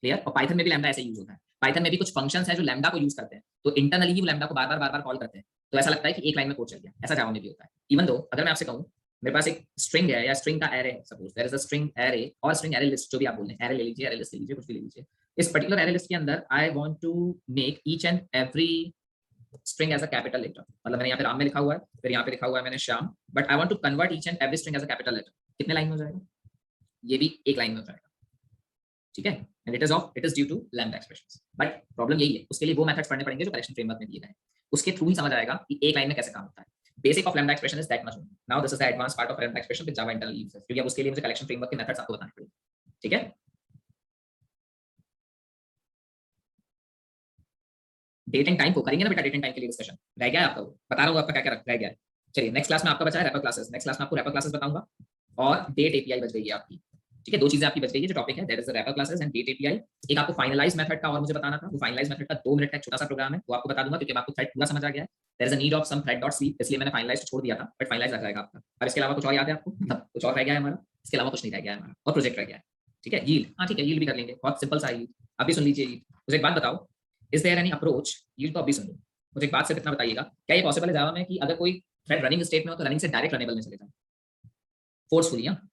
क्लियर? और पाइथन में भी लैम्डा ऐसे यूज होता है। पाइथन में भी कुछ फंक्शंस हैं जो लैम्डा को यूज करते हैं, तो इंटरनली ही वो लैम्डा को बार बार कॉल करते हैं, तो ऐसा लगता है कि एक लाइन में कोड चल गया। ऐसा जावा में भी होता है। इवन दो अगर मैं आपसे कहूं मेरे पास एक स्ट्रिंग है या स्ट्रिंग का एरे है, suppose there is a string array और स्ट्रिंग एरे लिस्ट, जो भी आप बोल रहे हैं, एरे ले लीजिए, एरे लिस्ट ले लीजिए, कुछ भी ले लीजिए। इस पर्टिकुलर एरे लिस्ट के अंदर I want to make each and every string as a capital letter, मतलब मैंने यहाँ पे राम में लिखा हुआ है, फिर यहाँ पे लिखा हुआ है मैंने Shyam, but I want to convert each and every string as a capital letter. कितने लाइन में हो जाएगा? ये भी एक लाइन में हो जाएगा। ठीक है? And it is due to lambda expressions. But problem यही है, उसके लिए वो मेथड्स पढ़ने पड़ेंगे जो कलेक्शन फ्रेमवर्क में दिए गए हैं। उसके थ्रू ही समझ आएगा कि एक लाइन में कैसे काम होता है। Basic of lambda expression is that much only. Now this is the advance part of lambda expression with Java internal users, क्योंकि अब उसके लिए मुझे कलेक्शन फ्रेमवर्क के मेथड्स आपको बताने पड़ेंगे। ठीक है? डेट एंड टाइम को करेंगे ना बेटा, डेट एंड टाइम के लिए डिस्कशन रह गया है आपका, बता रहा हूँ आपका क्या क्या रह गया है। चलिए नेक्स्ट क्लास में आपका बचा है रैपर क्लासेस, नेक्स्ट क्लास में आपको रैपर क्लासेस बताऊंगा, और डेट एपीआई बच गई है आपकी। ठीक है, दो चीजें आपकी बच गई है जो टॉपिक है, that is the wrapper classes and date API. एक आपको फाइनलाइज मेथड का और मुझे बताना था, वो फाइनलाइज मेथड का 2 मिनट का छोटा सा प्रोग्राम है, वो आपको बता दूंगा, क्योंकि आपको थ्रेड पूरा समझ आ गया है। There is a need of some thread dot sleep, इसलिए मैंने फाइनलाइज छोड़ दिया था, बट फाइनलाइज आ जाएगा आपका। अब इसके अलावा कुछ और याद है आपको? मतलब कुछ और रह गया है हमारा? इसके अलावा कुछ नहीं रह गया है हमारा, और प्रोजेक्ट रह गया है। ठीक है, यील्ड, हाँ ठीक है, यील्ड भी कर लेंगे, बहुत सिंपल सा यील्ड। अभी सुन लीजिए यील्ड। मुझे एक बात बताओ, is there any approach, yield तो अभी सुन लो, मुझे एक बात सिर्फ इतना बताइएगा, क्या ये पॉसिबल है जावा में कि अगर कोई थ्रेड रनिंग स्टेट में हो तो रनिंग से डायरेक्ट रनेबल में चले जाए फोर्सफुली? हाँ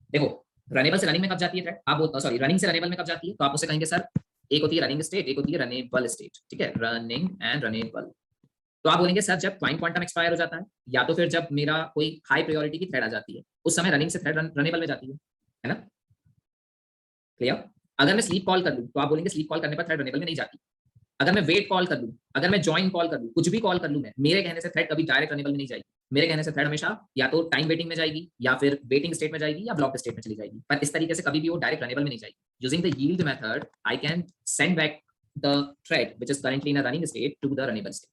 देखो, रनेबल से रनिंग में कब जाती है थ्रेड, आप सॉरी रनिंग से रनेबल में कब जाती है, तो आप मुझसे कहेंगे सर एक होती है रनिंग स्टेट, एक होती है रनेबल स्टेट। ठीक है, रनिंग एंड रनेबल। तो आप बोलेंगे सर जब क्लाइंट क्वांटम एक्सपायर हो जाता है, या तो फिर जब मेरा कोई हाई प्रायोरिटी की थ्रेड आ जाती है, उस समय रनिंग से थ्रेड रनेबल में जाती है ना? क्लियर? अगर मैं स्लीप कॉल कर लूं तो आप बोलेंगे स्लीप कॉल करने पर थ्रेड रनेबल में नहीं जाती। अगर मैं वेट कॉल कर लूं, अगर मैं ज्वाइन कॉल कर लूं, कुछ भी कॉल कर लूं मैं, मेरे कहने से थ्रेड कभी डायरेक्ट रनेबल में नहीं जाएगी। मेरे कहने से थ्रेड हमेशा या तो टाइम वेटिंग में जाएगी, या फिर वेटिंग स्टेट में जाएगी, या ब्लॉक स्टेट में चली जाएगी, पर इस तरीके से कभी भी वो डायरेक्ट रनेबल में नहीं जाएगी। Using the yield method I can send back the thread which is currently in a running state to the runnable state.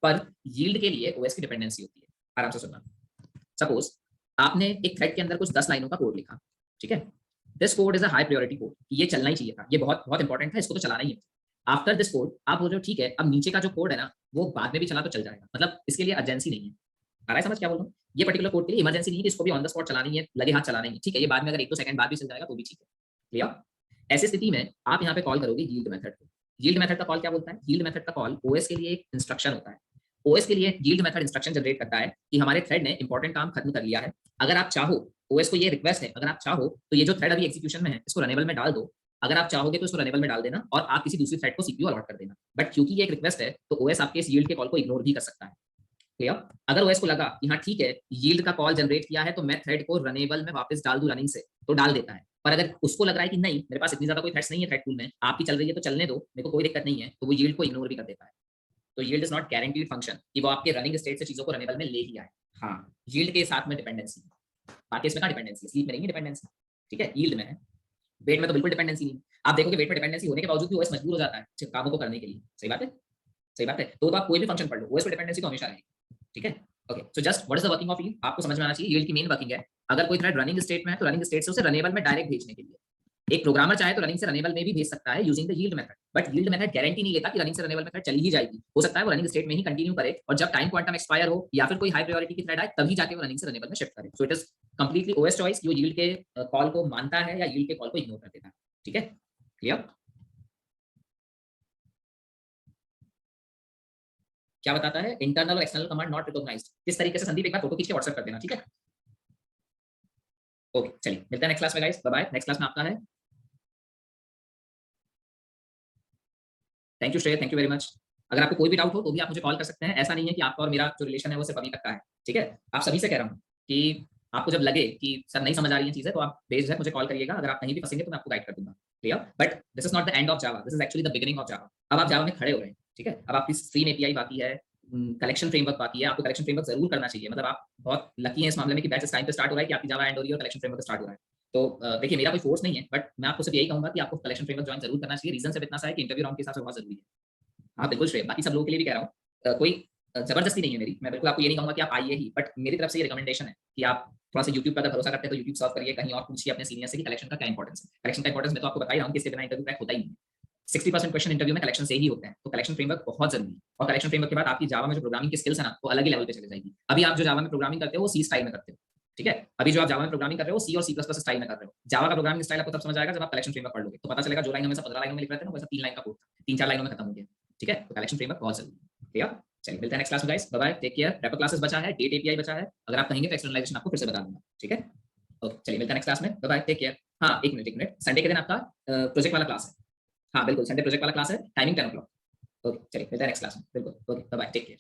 पर यील्ड के लिए ओएस की डिपेंडेंसी होती है। आराम से सुनना। सपोज आपने एक थ्रेड के अंदर कुछ 10 लाइनों का कोड लिखा, ठीक है, this code is a high priority code, ये चलना ही चाहिए था, ये बहुत बहुत इंपॉर्टेंट था, इसको तो चलाना ही है। आफ्टर दिस कोड आप बोल रहे हो ठीक है, अब नीचे का जो कोड है ना वो बाद में भी चला तो चल जाएगा, मतलब इसके लिए अर्जेंसी नहीं है। आ रहा है समझ क्या बोल रहा हूँ? ये पर्टिकुलर कोड के लिए इमरजेंसी नहीं है कि इसको भी ऑन द स्पॉट चलानी है, लगे हाथ चलाना ही है। ठीक है, ये बाद में अगर 1-2 सेकंड बाद भी चल जाएगा तो भी ठीक है। क्लियर? ऐसी स्थिति में आप यहाँ पे कॉल करोगे यील्ड मेथड को। यील्ड मेथड का कॉल क्या बोलता है? यील्ड मेथड का कॉल ओएस के लिए एक इंस्ट्रक्शन होता है। ओएस के लिए यील्ड मेथड इंस्ट्रक्शन जनरेट करता है कि हमारे थ्रेड ने इंपॉर्टेंट काम खत्म कर लिया है, अगर आप चाहो, ओएस को ये रिक्वेस्ट है, अगर आप चाहो तो ये जो थ्रेड अभी एग्जीक्यूशन में है इसको रनेबल में डाल दो, अगर आप चाहोगे तो इसको रनेबल में डाल देना और आप किसी दूसरी थ्रेड को सीपीयू अलॉट कर देना। बट क्योंकि ये एक रिक्वेस्ट है तो ओएस आपके इस यील्ड के कॉल को इग्नोर भी कर सकता है। क्लियर? अगर ओएस को लगा कि हाँ ठीक है यील्ड का कॉल जनरेट किया है तो मैं थ्रेड को रनेबल में वापस डाल दूं रनिंग से, तो डाल देता है। पर अगर उसको लग रहा है कि नहीं मेरे पास इतनी ज्यादा कोई थ्रेड्स नहीं है थ्रेड पूल में, आपकी चल रही है तो चलने दो, मेरे को कोई दिक्कत नहीं है, तो वो यील्ड को इग्नोर भी कर देता है। तो yield is not guaranteed function कि वो आपके रनिंग स्टेट से चीजों को रनेबल में ले ही आए। हाँ, यील्ड के साथ में डिपेंडेंसी, बाकी इसमें कहाँ डिपेंडेंसी है? स्लीप में नहीं है डिपेंडेंसी। ठीक है, यील्ड में है। वेट में तो बिल्कुल डिपेंडेंसी नहीं। आप देखोगे वेट में डिपेंडेंसी होने के बावजूद भी ओएस मजबूर हो जाता है कामों को करने के लिए। सही बात है, सही बात है। तो आप कोई भी फंक्शन पढ़ लो, ओएस पे डिपेंडेंसी तो हमेशा रहेगी। ठीक है, okay. So just what is the working of yield, आपको समझ में आना चाहिए। यील्ड की मेन वर्किंग है, अगर कोई थ्रेड रनिंग स्टेट में है तो रनिंग स्टेट से उसे रनेबल में डायरेक्ट भेजने के लिए। एक प्रोग्रामर चाहे तो रनिंग से रनेबल में भी भेज सकता है using the yield method, but yield method guarantee नहीं लेता कि रनिंग से रनेबल मेथड चली ही जाएगी। हो सकता है वो रनिंग स्टेट में ही कंटिन्यू करे और जब टाइम क्वांटम एक्सपायर हो या फिर कोई हाई प्रायोरिटी की थ्रेड आए तभी जाके वो रनिंग से रनेबल में शिफ्ट करे। So it is completely OS choice कि वो यील्ड के कॉल को मानता है या यील्ड के कॉल को इग्नोर कर देता है। ठीक है, क्लियर? क्या बताता है? इंटरनल और एक्सटर्नल कमांड नॉट रिकॉग्नाइज्ड। किस तरीके से? संदीप एक बार फोटो खींच के व्हाट्सएप कर देना, ठीक है? ओके, चलिए मिलते हैं नेक्स्ट क्लास में guys, bye bye. Next class में आपका है। Thank you Shrey, thank you very much. अगर आपको कोई भी डाउट हो तो भी आप मुझे कॉल कर सकते हैं। ऐसा नहीं है कि आपका और मेरा जो रिलेशन है वो सिर्फ अभी तक का है। ठीक है, आप सभी से कह रहा हूँ कि आपको जब लगे कि सर नहीं समझ आ रही है चीजें तो आप बेझिझक मुझे कॉल करिएगा। अगर आप कहीं भी फंसेंगे तो मैं आपको गाइड कर दूंगा। Clear? But this is not the end of Java, this is actually the beginning of Java. अब आप जावा में खड़े हो रहे हैं। ठीक है, अब आपकी स्ट्रीम एपीआई बाकी है, कलेक्शन फ्रेमवर्क बाकी है। आपको कलेक्शन फ्रेमवर्क जरूर करना चाहिए। मतलब आप बहुत लकी हैं इस मामले में कि बैच टाइम पे स्टार्ट हो रहा है कि आपकी जावा एंड हो रही है और कलेक्शन फ्रेमवर्क स्टार्ट हो रहा है। तो देखिए मेरा कोई फोर्स नहीं है, बट मैं आपको सिर्फ यही कहूंगा कि आपको कलेक्शन फ्रेमवर्क ज्वाइन जरूर करना चाहिए। रीजन सिर्फ इतना सा है कि इंटरव्यू राउंड के हिसाब से बहुत जरूरी है। हाँ बिल्कुल श्रेय, बाकी सब लोगों के लिए भी कह रहा हूँ। कोई जबरदस्ती नहीं है मेरी, मैं बिल्कुल आपको ये नहीं कहूंगा कि आप आइए ही, बट मेरी तरफ से ये रिकमेंडेशन है कि आप थोड़ा सा यूट्यूब पर अगर भरोसा करते हैं तो यूट्यूब सर्च करिए, कहीं और पूछिए अपने सीनियर से कि कलेक्शन का क्या इंपॉर्टेंस है। कलेक्शन का इंपॉर्टेंस मैं तो आपको बता ही रहा हूँ कि इसके बिना इंटरव्यू क्रैक होता ही नहीं है। 60% क्वेश्चन इंटरव्यू में कलेक्शन से ही होते हैं, तो कलेक्शन फ्रेमवर्क बहुत जरूरी है। और कलेक्शन फ्रेमवर्क के बाद आपकी जावा में जो प्रोग्रामिंग की स्किल्स है ना, वो अलग ही लेवल पे चली जाएगी। अभी आप जो जावा में प्रोग्रामिंग करते हो वो सी स्टाइल में करते हो, ठीक है। अभी जो आप जावा में प्रोग्रामिंग कर रहे हो सी और सी प्लस प्लस स्टाइल में कर रहे हो। जावा का प्रोग्रामिंग स्टाइल आपको तब समझ आएगा जब आप कलेक्शन फ्रेमवर्क पढ़ लोगे, तो पता चलेगा जो लाइन हमेशा 15 लाइनों में लिख रहे थे ना, वैसा 3 लाइन का कोड था, 3-4 लाइनों में खत्म हो गया, ठीक है। तो कलेक्शन फ्रेमवर्क बहुत जरूरी है, क्लियर। चलिए मिलते हैं नेक्स्ट क्लास में guys, bye bye, take care. Wrapper classes बचा है, डेट एपीआई बचा है, अगर आप कहेंगे तो एक्सटर्नलाइजेशन आपको फिर से बता दूंगा, ठीक है। ओके चलिए मिलते हैं नेक्स्ट क्लास में, बाय बाय, टेक केयर। हाँ एक मिनट, संडे के दिन आपका प्रोजेक्ट वाला क्लास है। हाँ बिल्कुल, संडे प्रोजेक्ट वाला क्लास है, टाइमिंग 10 o'clock। ओके चलिए मिलते हैं नेक्स्ट क्लास में, बिल्कुल। Okay bye bye, take care.